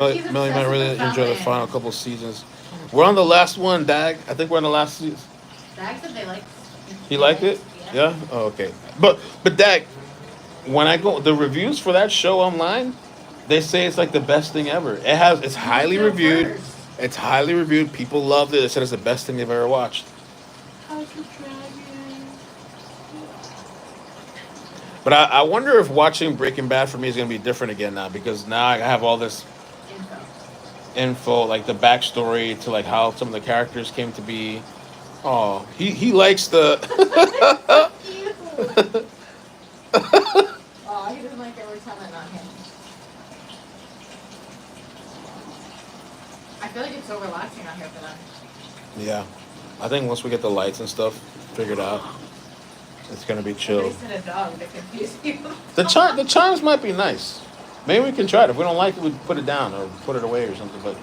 Millie might really enjoy the final couple seasons. We're on the last one, Dag. I think we're on the last season. Dag said they liked. He liked it? Yeah. Oh, okay. But Dag, when I go the reviews for that show online, they say it's like the best thing ever. It's highly reviewed. First. It's highly reviewed. People loved it. They said it's the best thing they've ever watched. But I wonder if watching Breaking Bad for me is going to be different again now because now I have all this info, like the backstory to like how some of the characters came to be. Oh, he likes the. Oh, he doesn't like it. We're telling on him. I feel like it's so relaxing out here for them. Yeah, I think once we get the lights and stuff figured out, it's gonna be chill. They said a dog that confused you. The chimes might be nice. Maybe we can try it. If we don't like it, we put it down or put it away or something. But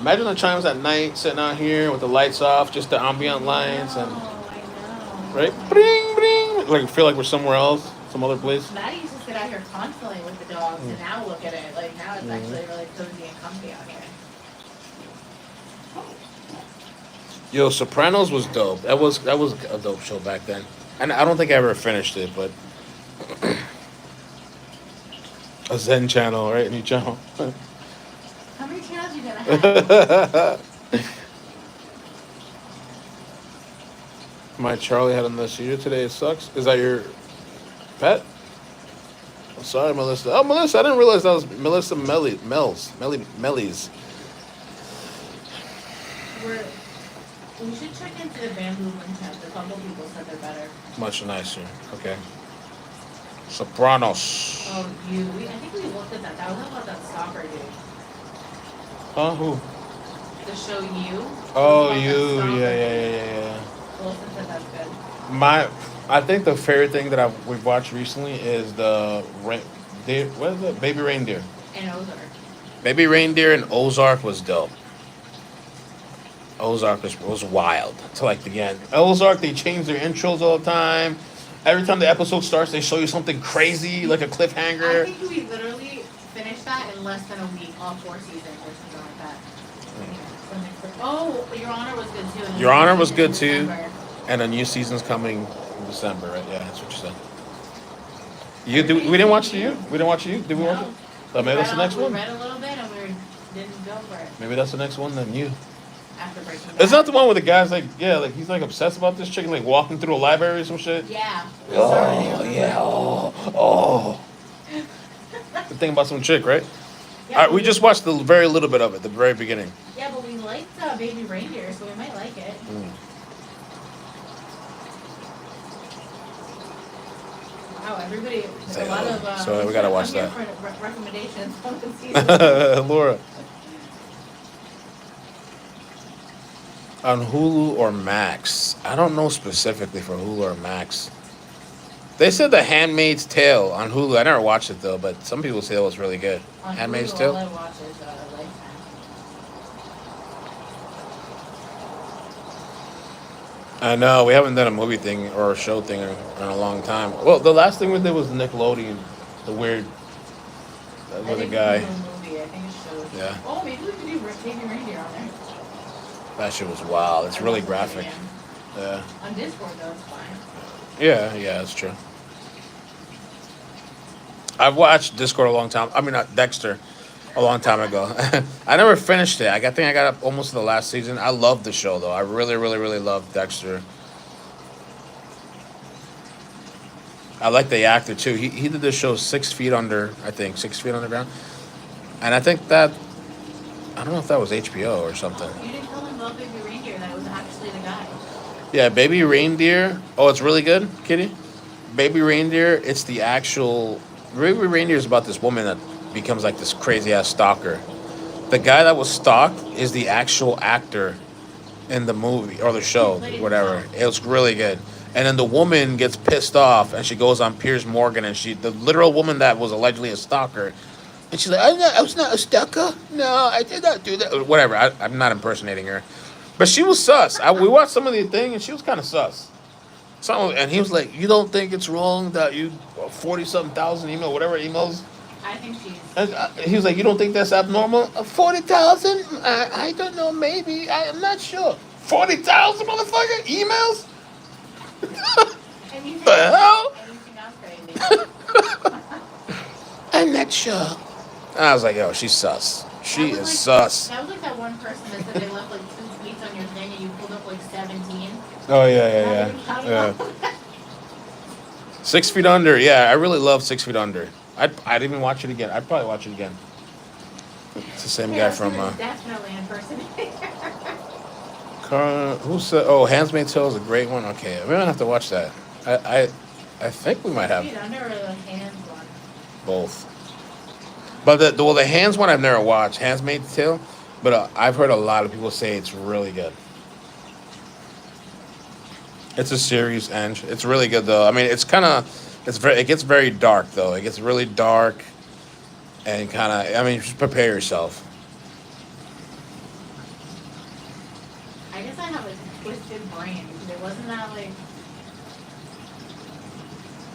imagine the chimes at night, sitting out here with the lights off, just the ambient lights and I know. right, bring bring, like feel like we're somewhere else, some other place. Maddie used to sit out here constantly with the dogs, and now look at it. Like now it's actually really cozy and comfy out here. Yo, Sopranos was dope. That was a dope show back then. And I don't think I ever finished it, but a Zen channel, right? New channel. How many channels you gonna have? My Charlie had another seizure today. It sucks. Is that your pet? I'm sorry, Melissa. Oh, Melissa, I didn't realize that was Melissa Mellies. We should check into the bamboo wind tents. A couple people said they're better. Much nicer. Okay. Sopranos. Oh, I think we looked at that. That was about that soccer dude. Huh? Who? The show You. Oh, It was about you. that soccer Yeah. dude. Wilson said that's good. I think the favorite thing that we've watched recently is the what is it? Baby Reindeer. And Ozark. Baby Reindeer and Ozark was dope. Ozark was wild to like the end. Ozark, they change their intros all the time. Every time the episode starts, they show you something crazy, like a I cliffhanger. think we literally finished that in less than a week, all 4 seasons or something like that. Oh, Your Honor was good too. and Your the Honor new was season good in too, December. and a new season's coming in December, right? Yeah, that's what you said. We Everybody's didn't watch saying you? We didn't watch you? Did we watch it? No. So maybe that's the next We one. read a little bit and didn't go for it Maybe that's the next one then. You. after Breaking Bad. It's not the one where the guy's like, yeah, like he's like obsessed about this chick, like walking through a library or some shit. Yeah. Oh yeah. Oh. The thing about some chick, right? Yeah, We just watched the very little bit of it, the very beginning. Yeah, but we liked Baby Reindeer, so we might like it. Wow, everybody, there's a lot of. So we gotta watch I'm here that. for recommendations from the season. Laura. On Hulu or Max? I don't know specifically for Hulu or Max. They said The Handmaid's Tale on Hulu. I never watched it though, but some people say it was really good. On Handmaid's Hulu, Tale? all I watch is Lifetime. I know we haven't done a movie thing or a show thing in a long time. Well, the last thing we did was Nickelodeon, the weird with a guy. I think it's a movie. I think it's shows. Yeah. Oh, maybe we could do Baby Reindeer on there. That shit was wild. It's I really watched it graphic. again. Yeah. On Discord though, it's fine. Yeah, that's true. I've watched Discord a long time. I mean, not Dexter, a long time ago. I never finished it. think I got up almost to the last season. I love the show though. I really, really, really love Dexter. I like the actor too. He did this show 6 Feet Under, I think, 6 Feet Underground, and I think that I don't know if that was HBO or something. You didn't tell them about Baby Reindeer. That was actually the guy. Yeah, Baby Reindeer. Oh, it's really good, Kitty. Baby Reindeer. It's the actual. Baby Reindeer is about this woman that becomes like this crazy ass stalker. The guy that was stalked is the actual actor in the movie or the show, whatever. It was really good. And then the woman gets pissed off and she goes on Piers Morgan and the literal woman that was allegedly a stalker, and she's like, I was not a stalker. No, I did not do that. Whatever. I'm not impersonating her. But she was sus. We watched some of the thing and she was kind of sus. And he was like, you don't think it's wrong that you 40-something thousand whatever emails? I think she's. And he was like, you don't think that's abnormal? 40,000? I don't know, maybe. I'm not sure. 40,000 motherfucker emails? Anything, The hell? anything else crazy? I'm not sure. I was like, yo, she's sus. She is sus. That was like that one person that said they left like 2 tweets on your thing and you pulled up like 17. Oh, yeah. 6 Feet Under. Yeah, I really love 6 Feet Under. I'd even watch it again. I'd probably watch it again. It's the same guy from... Definitely impersonating. Who said... Oh, Handmaid's Tale is a great one. Okay, we might have to watch that. I think we might have... Under or the Hands one? Both. But the Hands one I've never watched. Handmaid's Tale. But I've heard a lot of people say it's really good. It's a series, and it's really good though. I mean, it gets very dark though. It gets really dark, and kind of. I mean, just prepare yourself. I guess I have a twisted brain because it wasn't that like.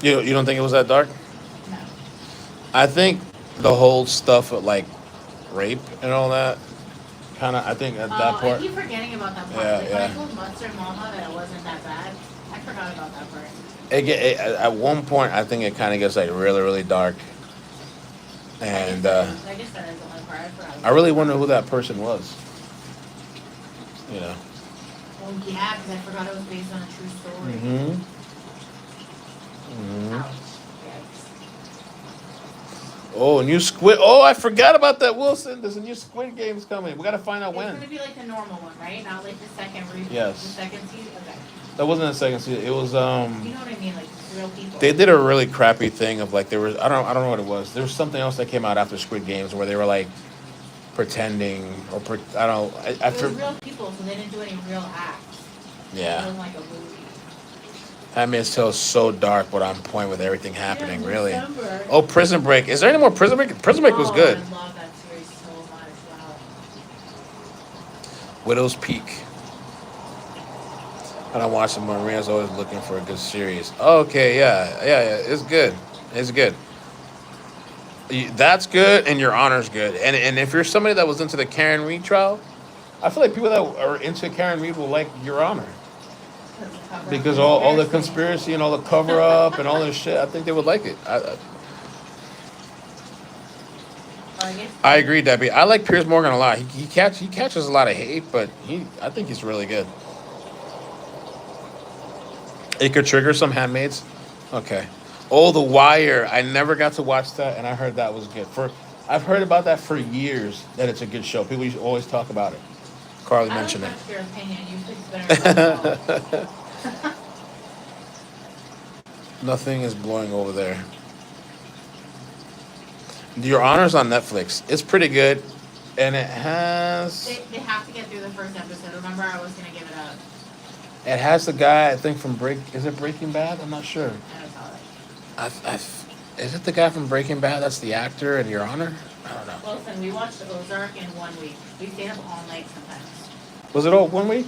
You don't think it was that dark? No. I think the whole stuff of like rape and all that. I think at that part. I keep forgetting about that part. When I told Mustard and Mama that it wasn't that bad, I forgot about that part. At one point, I think it kind of gets like really, really dark. And I guess that is the only part I forgot. I really wonder who that person was. Oh yeah, because I forgot it was based on a true story. Ouch. Yikes. Oh, new Squid. Oh, I forgot about that, Wilson. There's a new Squid Games coming. We got to find out when. It's going to be like the normal one, right? Not like the second reboot. Yes. The second season? Okay. That wasn't the second season. It was You know what I mean? Like real people. They did a really crappy thing of like there was I don't know what it was. There was something else that came out after Squid Games where they were like pretending or I don't know. It was real people, so they didn't do any real acts. It Yeah. wasn't like a movie. Handmaid's Tale is so dark, but on point with everything happening. Yeah, Really. December. Oh, Prison Break. Is there any more Prison Break? Prison Break was good. I love that series so much. Wow. Widow's Peak. I don't watch them. Maria's always looking for a good series. Okay, yeah. It's good. That's good, and Your Honor's good. And if you're somebody that was into the Karen Reed trial, I feel like people that are into Karen Reed will like Your Honor Because the cover up because all the conspiracy. conspiracy and all the cover up and all this shit. I think they would like it. Or I guess I agree, Debbie. I like Piers Morgan a lot. He catches a lot of hate, but I think he's really good. It could trigger some handmaids. Okay. Oh, The Wire. I never got to watch that, and I heard that was good. I've heard about that for years. That it's a good show. People used to always talk about it. Carly I don't mentioned it. trust your opinion. You think it's better than Nothing is blowing over there. Your Honor's on Netflix. It's pretty good, and it has They have to get through the first episode. Remember, I was gonna give it up. the guy I think from Is it Breaking Bad? I'm not sure. I don't know. Is it the guy from Breaking Bad that's the actor in Your Honor? I don't know. Well, listen, we watched Ozark in 1 week. We stayed up all night sometimes. Was it all 1 week?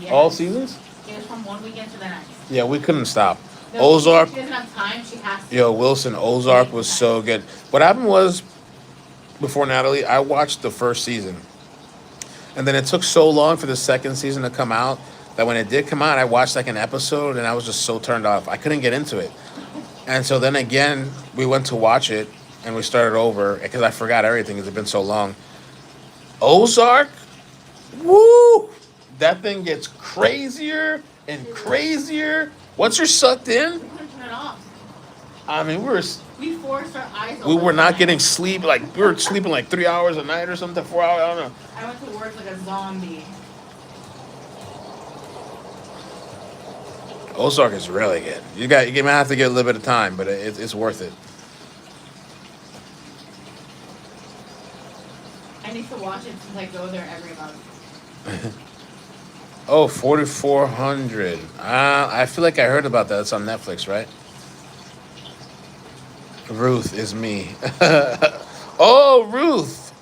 Yes. All seasons? It was from one weekend to the next. Yeah, we couldn't stop. No, Ozark. She doesn't have time. She has to. Yo, Wilson, Ozark was so good. What happened was, before Natalie, I watched the first season. And then it took so long for the second season to come out that when it did come out, I watched like an episode and I was just so turned off. I couldn't get into it. And so then again, we went to watch it and we started over because I forgot everything because it's been so long. Ozark? Woo! That thing gets crazier and crazier. Once you're sucked in, We couldn't turn it off. I mean, We forced our eyes open. we were not tonight. getting sleep. Like, we were sleeping like 3 hours a night or something, 4 hours. I don't know. I went to work like a zombie. Ozark is really good. You might have to get a little bit of time, but it's worth it. I need to watch it since I go there every month. Oh, 4,400. I feel like I heard about that. It's on Netflix, right? Ruth is me. Oh, Ruth.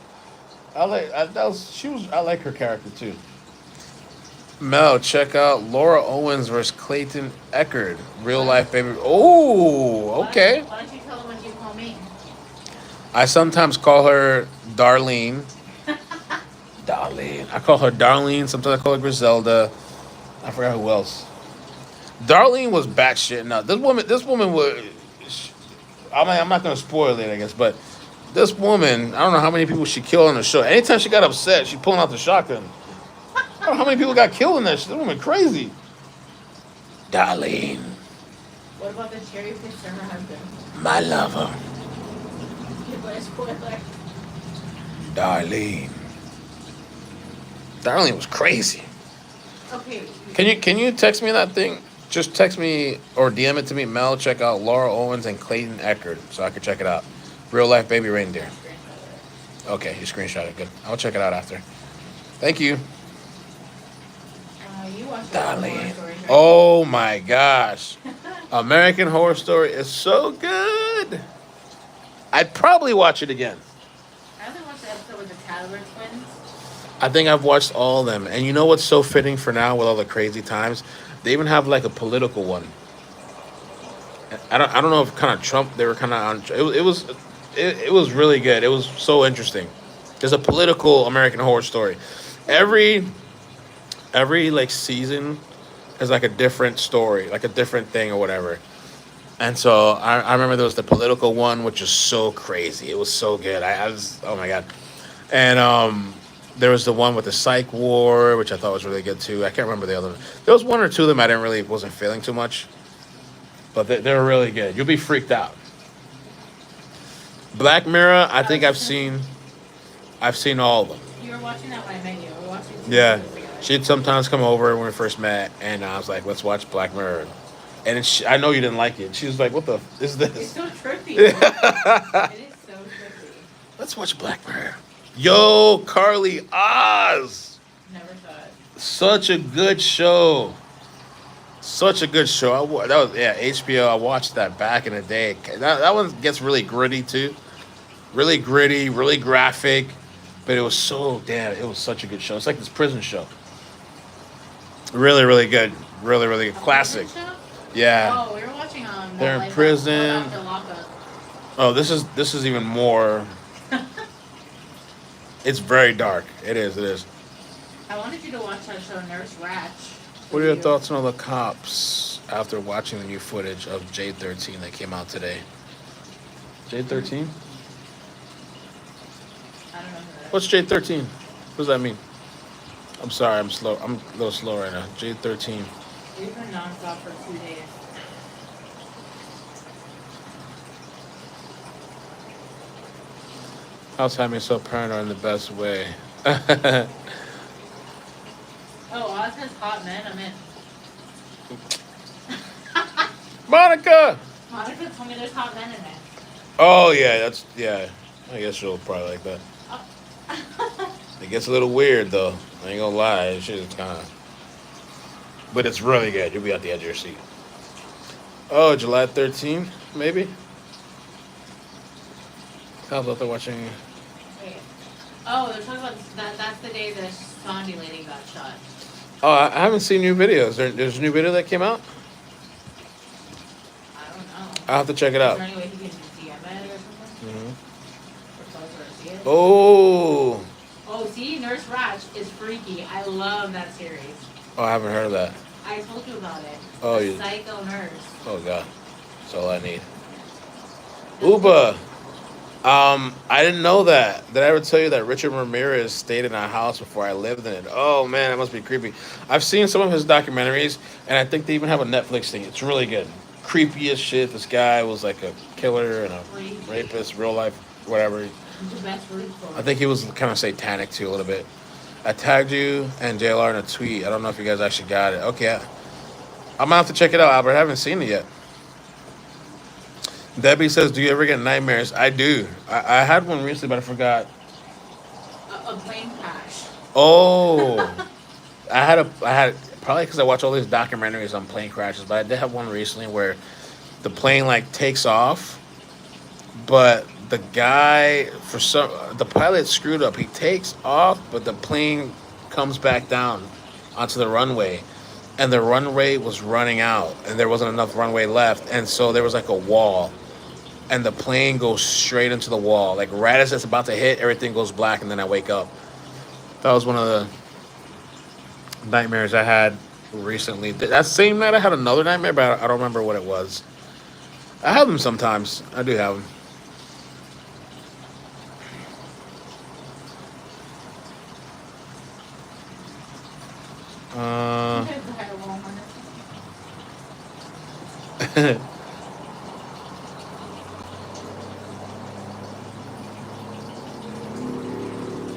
I like her character too. Mel, check out Laura Owens versus Clayton Echard. Real life baby. Oh, okay. Why don't you tell them what you call me? I sometimes call her Darlene. Darlene. I call her Darlene. Sometimes I call her Griselda. I forgot who else. Darlene was batshit. Now this woman was. I'm not gonna spoil it, I guess, but this woman, I don't know how many people she killed on the show. Anytime she got upset, she pulling out the shotgun. I don't know how many people got killed in that shit. This woman crazy. Darlene, What about the cherry picked for her husband? my lover. Give a spoiler. Darlene. Darlene was crazy. Okay. Can you text me that thing? Just text me or DM it to me. Mel, check out Laura Owens and Clayton Echard so I can check it out. Real life baby reindeer. Okay, you screenshot it. Good. I'll check it out after. Thank you. You watch Darlene. Stories, right? Oh my gosh. American Horror Story is so good. I'd probably watch it again. I only watched the episode with the Tadler twins. I think I've watched all of them. And you know what's so fitting for now with all the crazy times? They even have like a political one. I don't know if kind of Trump, they were kind of on. It was really good. It was so interesting. There's a political American Horror Story. Every like season is like a different story, like a different thing or whatever. And so I remember there was the political one, which is so crazy. It was so good. I was, oh my God. And there was the one with the psych war, which I thought was really good too. I can't remember the other one. There was one or two of them I wasn't feeling too much. But they were really good. You'll be freaked out. Black Mirror, I think I've seen all of them. You were watching that when I met you. We were watching two Yeah. episodes together. She'd sometimes come over when we first met, and I was like, let's watch Black Mirror. And I know you didn't like it. She was like, what the is It's this? so trippy. It is so trippy. Let's watch Black Mirror. Yo, Carly Oz. Never saw it. Such a good show. Such a good show. HBO. I watched that back in the day. That one gets really gritty too. Really gritty, really graphic. But it was it was such a good show. It's like this prison show. Really, really good. Really, really good. Classic. Prison show? Yeah. Oh, we were watching They're in Life prison. After Lockup. Oh, this is even more. It's very dark. It is. It is. I wanted you to watch that show, Nurse Ratch. What With are your you. thoughts on all the cops after watching the new footage of J13 that came out today? J13? I don't know who that What's is. J13? What does that mean? I'm sorry, I'm slow. I'm a little slow right now. J13. We've been nonstop for 2 days. How's having so paranoid in the best way? Oh, Oz has hot men. I'm in. Monica! Monica told me there's hot men in it. Oh, yeah, that's, yeah. I guess she'll probably like that. Oh. It gets a little weird, though. I ain't gonna lie. Shit is kind of. But it's really good. You'll be at the edge of your seat. Oh, July 13th, maybe? How's out there watching? Wait. Oh, they're talking about that. That's the day the Sandy lady got shot. Oh, I haven't seen new videos. There's a new video that came out? I don't know. I'll have to check it Is out. there any way he can DM it or something? Hmm. Or post or see it? Oh. Oh, see, Nurse Ratch is freaky. I love that series. Oh, I haven't heard of that. I told you about it. Oh, The you. Psycho Nurse. Oh, God. That's all I need. The- Uba. I didn't know that. Did I ever tell you that Richard Ramirez stayed in our house before I lived in it? Oh man, that must be creepy. I've seen some of his documentaries, and I think they even have a Netflix thing. It's really good. Creepy as shit. This guy was like a killer and a Freaky. rapist, real life, whatever. The best root for. I think he was kind of satanic too, a little bit. I tagged you and JLR in a tweet. I don't know if you guys actually got it. Okay, I'm gonna have to check it out, Albert. I haven't seen it yet. Debbie says, "Do you ever get nightmares?" I do. I had one recently, but I forgot. A plane crash. Oh, I had probably because I watch all these documentaries on plane crashes, but I did have one recently where the plane like takes off, but the guy for some the pilot screwed up. He takes off, but the plane comes back down onto the runway, and the runway was running out, and there wasn't enough runway left, and so there was like a wall, and the plane goes straight into the wall. Like right as it's about to hit, everything goes black, and then I wake up. That was one of the nightmares I had recently. That same night, I had another nightmare, but I don't remember what it was. I have them sometimes. I do have them. Uh,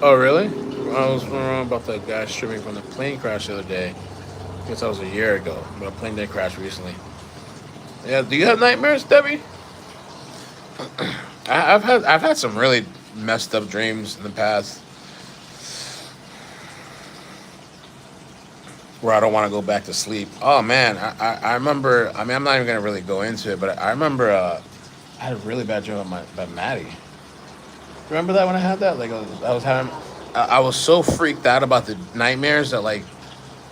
oh, really? I was wrong about the guy streaming from the plane crash the other day. I guess that was a year ago, but a plane did crash recently. Yeah, do you have nightmares, Debbie? I've had some really messed up dreams in the past where I don't want to go back to sleep. Oh man, I remember. I mean, I'm not even gonna really go into it, but I remember I had a really bad dream about Maddie. Remember that when I had that? Like I was having, I was so freaked out about the nightmares that like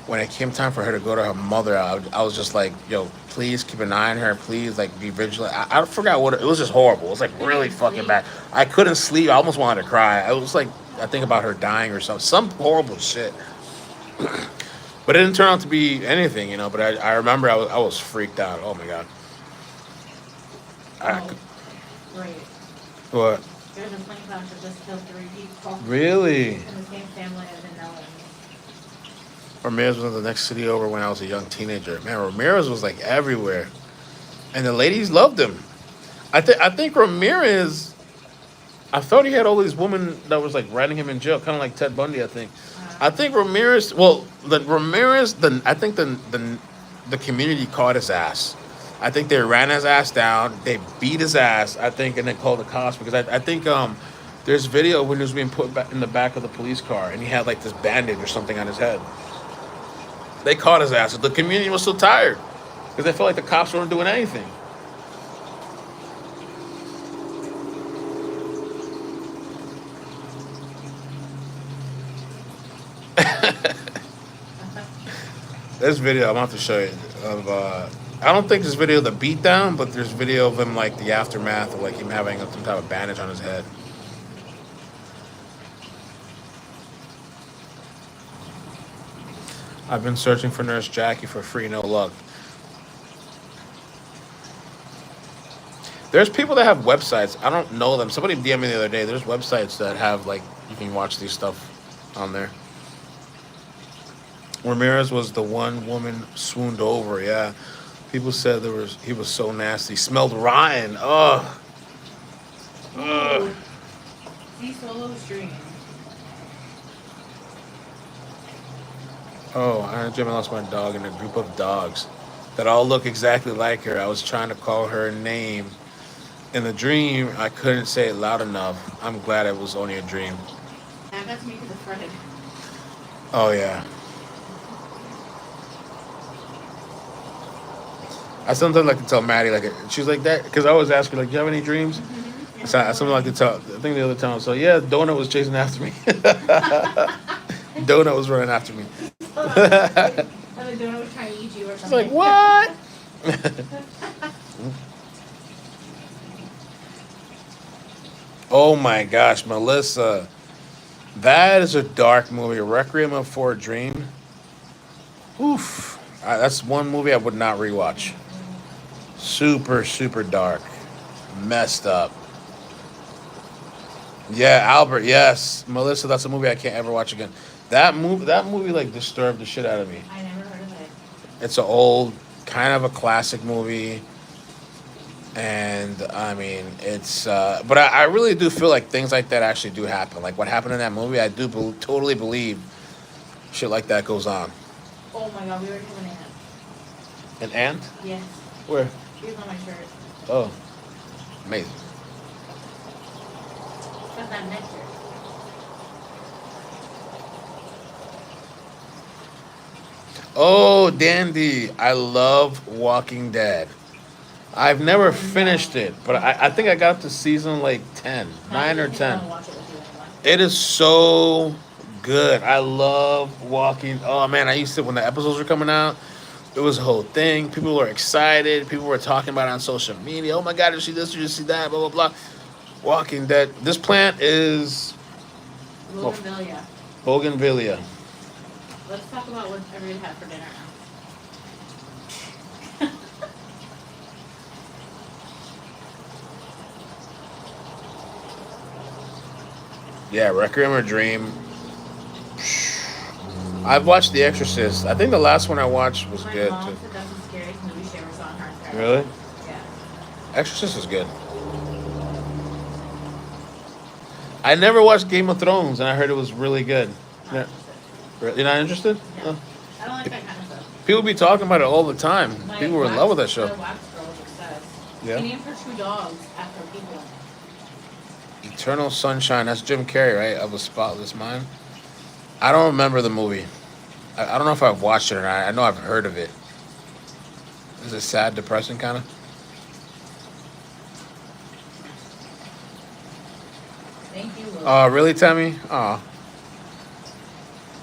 when it came time for her to go to her mother, I was just like, yo, please keep an eye on her. Please, like, be vigilant. I forgot what it was. Just horrible. It was like really fucking bad. I couldn't sleep. I almost wanted to cry. I was like, I think about her dying or something. Some horrible shit. But it didn't turn out to be anything, you know. But I remember I was freaked out. Oh my god. I, Oh, great. what? There's a plane crash that just killed 3 people Really? in the same family as in Ellen. Ramirez was in the next city over when I was a young teenager. Man, Ramirez was like everywhere, and the ladies loved him. I think Ramirez. I thought he had all these women that was like writing him in jail, kind of like Ted Bundy. I think. I think Ramirez. Well, the Ramirez. I think the community caught his ass. I think they ran his ass down. They beat his ass. I think, and then called the cops because I think there's video when he was being put back in the back of the police car and he had like this bandage or something on his head. They caught his ass. The community was so tired because they felt like the cops weren't doing anything. This video I'm about to show you of I don't think there's video of the beatdown, but there's video of him like the aftermath of like him having some type of bandage on his head. I've been searching for Nurse Jackie for free, no luck. There's people that have websites. I don't know them. Somebody DM'd me the other day. There's websites that have like you can watch these stuff on there. Ramirez was the one woman swooned over. Yeah, people said he was so nasty. Smelled rotten. Ugh. Ugh. See solo stream. Oh, I Jim lost my dog in a group of dogs that all look exactly like her. I was trying to call her name. In the dream, I couldn't say it loud enough. I'm glad it was only a dream. That got to me to the front. Oh, yeah. I sometimes like to tell Maddie, like, she's like that, because I always ask her, like, do you have any dreams? Mm-hmm. So I sometimes like to tell, I think the other time, so yeah, Donut was chasing after me. Donut was running after me. And the donut was trying to eat you or something. It's like, what? Oh my gosh, Melissa. That is a dark movie. Requiem for a Dream. Oof. That's one movie I would not rewatch. Super, super dark. Messed up. Yeah, Albert, yes. Melissa, that's a movie I can't ever watch again. That movie like disturbed the shit out of me. I never heard of it. It's an old, kind of a classic movie. And I mean, it's, but I really do feel like things like that actually do happen. Like what happened in that movie, I do totally believe shit like that goes on. Oh my god, we already have an ant. An ant? Yes. Where? He was on my shirt. Oh, amazing. That's not nectar. Oh, Dandy, I love Walking Dead. I've never finished it, but I think I got to season like 10, 9 or 10. Watch it with you anymore. It is so good. I love Walking. Oh man, I used to when the episodes were coming out. It was a whole thing. People were excited. People were talking about it on social media. Oh my god, did you see this? Did you see that? Blah blah blah. Walking Dead. This plant is Bougainvillea. Bougainvillea. Let's talk about what everybody had for dinner now. Yeah, Requiem or Dream. I've watched The Exorcist. I think the last one I watched was My good mom too. said that's the scariest movie she ever saw in her entire life. Really? Yeah. Exorcist is good. I never watched Game of Thrones, and I heard it was really good. Not Yeah. interested. You're not interested? No. Oh. I don't like that kind of stuff. People be talking about it all the time. My People were in wax- love with that show. My wax girl was obsessed. Yeah. She named her 2 dogs after people. Eternal Sunshine. That's Jim Carrey, right? Of a Spotless Mind. I don't remember the movie. I don't know if I've watched it or not. I know I've heard of it. Is it sad, depressing kind of? Thank you, Will. Oh, really, Tammy? Oh.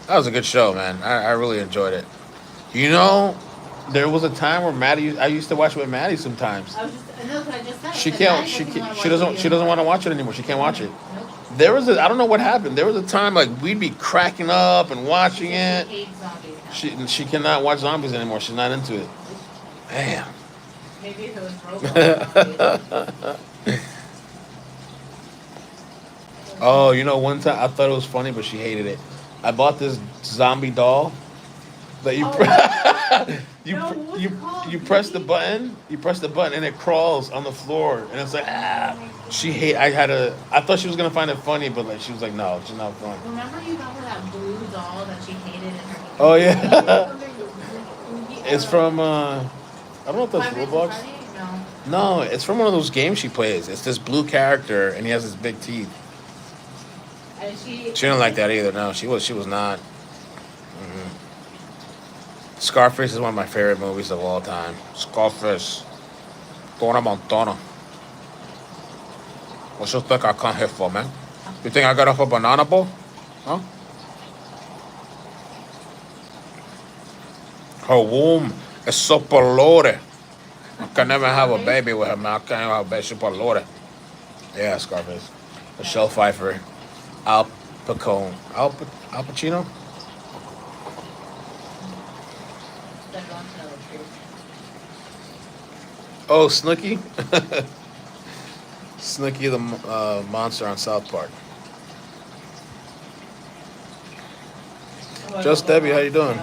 That was a good show, man. I really enjoyed it. You know, there was a time where I used to watch it with Maddie sometimes. I was just, I know what I just said. She I said, can't. Maddie She doesn't can't, wanna she watch doesn't. it She doesn't anymore. want to watch it anymore. She can't watch it. Nope. There was I don't know what happened. There was a time like we'd be cracking up and watching it. She hates zombies now. She cannot watch zombies anymore. She's not into it. Damn. Maybe if it was Robot zombies. Oh, you know, one time I thought it was funny, but she hated it. I bought this zombie doll that you you press the button. You press the button and it crawls on the floor and it's like She hate. I thought she was gonna find it funny, but like she was like, no, it's not funny. Remember you got her that blue doll that she hated in her. Oh yeah. It's from I don't know if that's Five Nights at Roblox. Freddy's? No. No, it's from one of those games she plays. It's this blue character and he has his big teeth. And she She didn't like that either. No, she was not. Scarface is one of my favorite movies of all time. Scarface. Donna Montana. What's your think I come here for, man? You think I got off a banana boat? Huh? Her womb is so loaded. I can never have a baby with her, man. I can't have a baby. She put Lord. Yeah, Scarface. Michelle Pfeiffer. Al Pacone. Al Pacino? Step onto the truth. Oh, Snooki? Snooki the monster on South Park. Just Debbie, how you doing?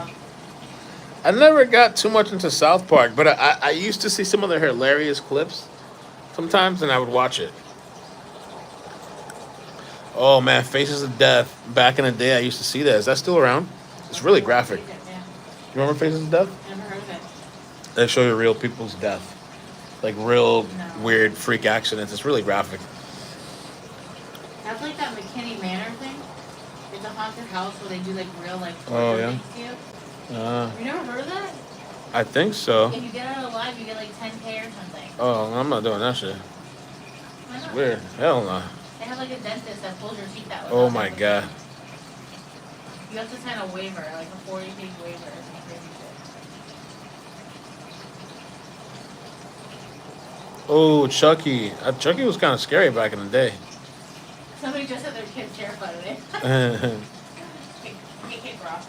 I never got too much into South Park, but I used to see some of their hilarious clips sometimes, and I would watch it. Oh man, Faces of Death. Back in the day, I used to see that. Is that still around? It's really graphic. Yeah. You remember Faces of Death? Never heard of it. They show you real people's death, like real No. weird freak accidents. It's really graphic. That's like that McKinney Manor thing. It's a haunted house where they do like real like Oh, torture yeah? things to you. You never heard of that? I think so. If you get out alive, you get like 10K or something. Oh, I'm not doing that shit. Why not? Weird. Hell no. They have like a dentist that pulls your teeth out. Oh my god. You have to sign a waiver, like a 40-page waiver or some crazy shit. Oh, Chucky. Chucky was kind of scary back in the day. Somebody just said their kid's terrified of it. Kick rocks.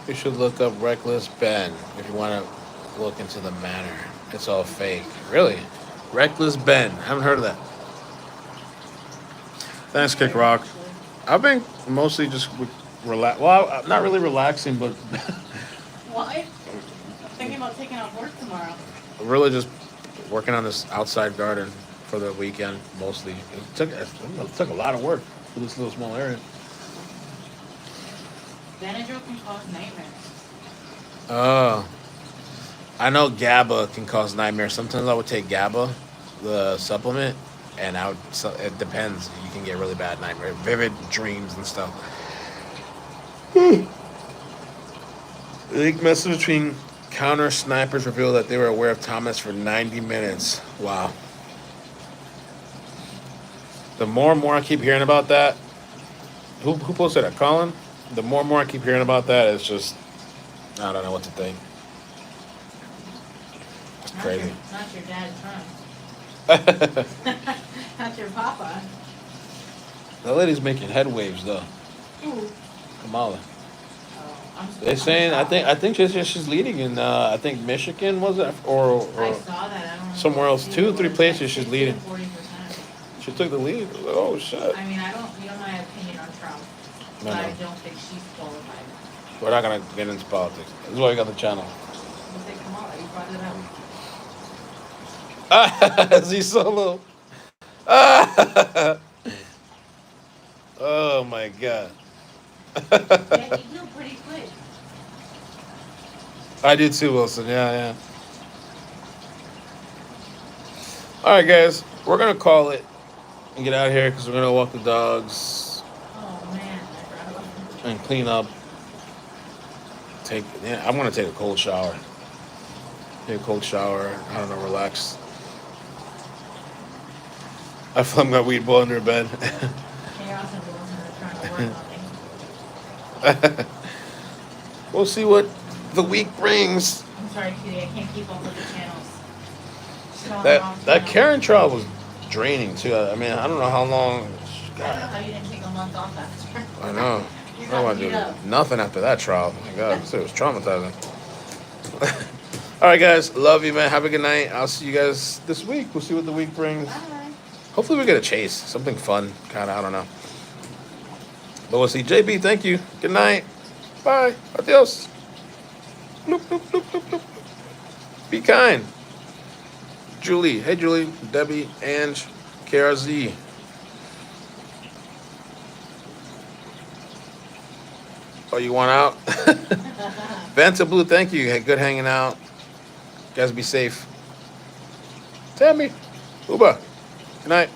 You should look up Reckless Ben if you want to look into the manor. It's all fake. Really? Reckless Ben. Haven't heard of that. Thanks, Kick Rock. I've been mostly just relax. Well, I'm not really relaxing, but Why? I'm thinking about taking off work tomorrow. really just working on this outside garden for the weekend mostly. It took a lot of work for this little small area. Benadryl can cause nightmares. Oh, I know GABA can cause nightmares. Sometimes I would take GABA, the supplement, and it depends. You can get really bad nightmares, vivid dreams and stuff. Leaked message between counter snipers revealed that they were aware of Thomas for 90 minutes. Wow. The more and more I keep hearing about that, who posted that? Colin? The more and more I keep hearing about that, it's just, I don't know what to think. It's crazy. Not your dad's son. Not your papa. That lady's making head waves though. Ooh. Kamala. Oh, I'm They're saying I think she's leading in I think Michigan was it or I saw that. I don't know. somewhere else. 2 or 3 places she's It's leading. 40%. She took the lead. Oh shit. I mean, you know my opinion on Trump, No, but I no. don't think she's qualified. We're not gonna get into politics. This is why we got the channel. You say Kamala, you brought it up. Z Solo. Oh my god. Yeah, you do pretty quick. I do too, Wilson. Yeah. All right, guys, we're gonna call it and get out of here because we're gonna walk the dogs Oh man, I forgot about that. and clean up. I'm gonna take a cold shower. Take a cold shower. I don't know, relax. I feel like my weed bowl under bed. Chaos and Wilson are trying to work on me. We'll see what the week brings. I'm sorry, Cutie, I can't keep up with the channels. She's on the wrong That channel. Karen trial was draining too. I mean, I don't know how long. I don't know how you didn't take a month off after. I know. You I don't got want to beat do up. nothing after that trial. Oh my God, it was traumatizing. All right, guys. Love you, man. Have a good night. I'll see you guys this week. We'll see what the week brings. Bye. Hopefully, we get a chase. Something fun. Kind of, I don't know. But we'll see. JB, thank you. Good night. Bye. Adios. Bloop, bloop, bloop, bloop, bloop. Be kind. Julie. Hey, Julie. Debbie. Ange. KRZ. Oh, you want out? Vanta Blue, thank you. Hey, good hanging out. You guys be safe. Tammy. Uba. Good night.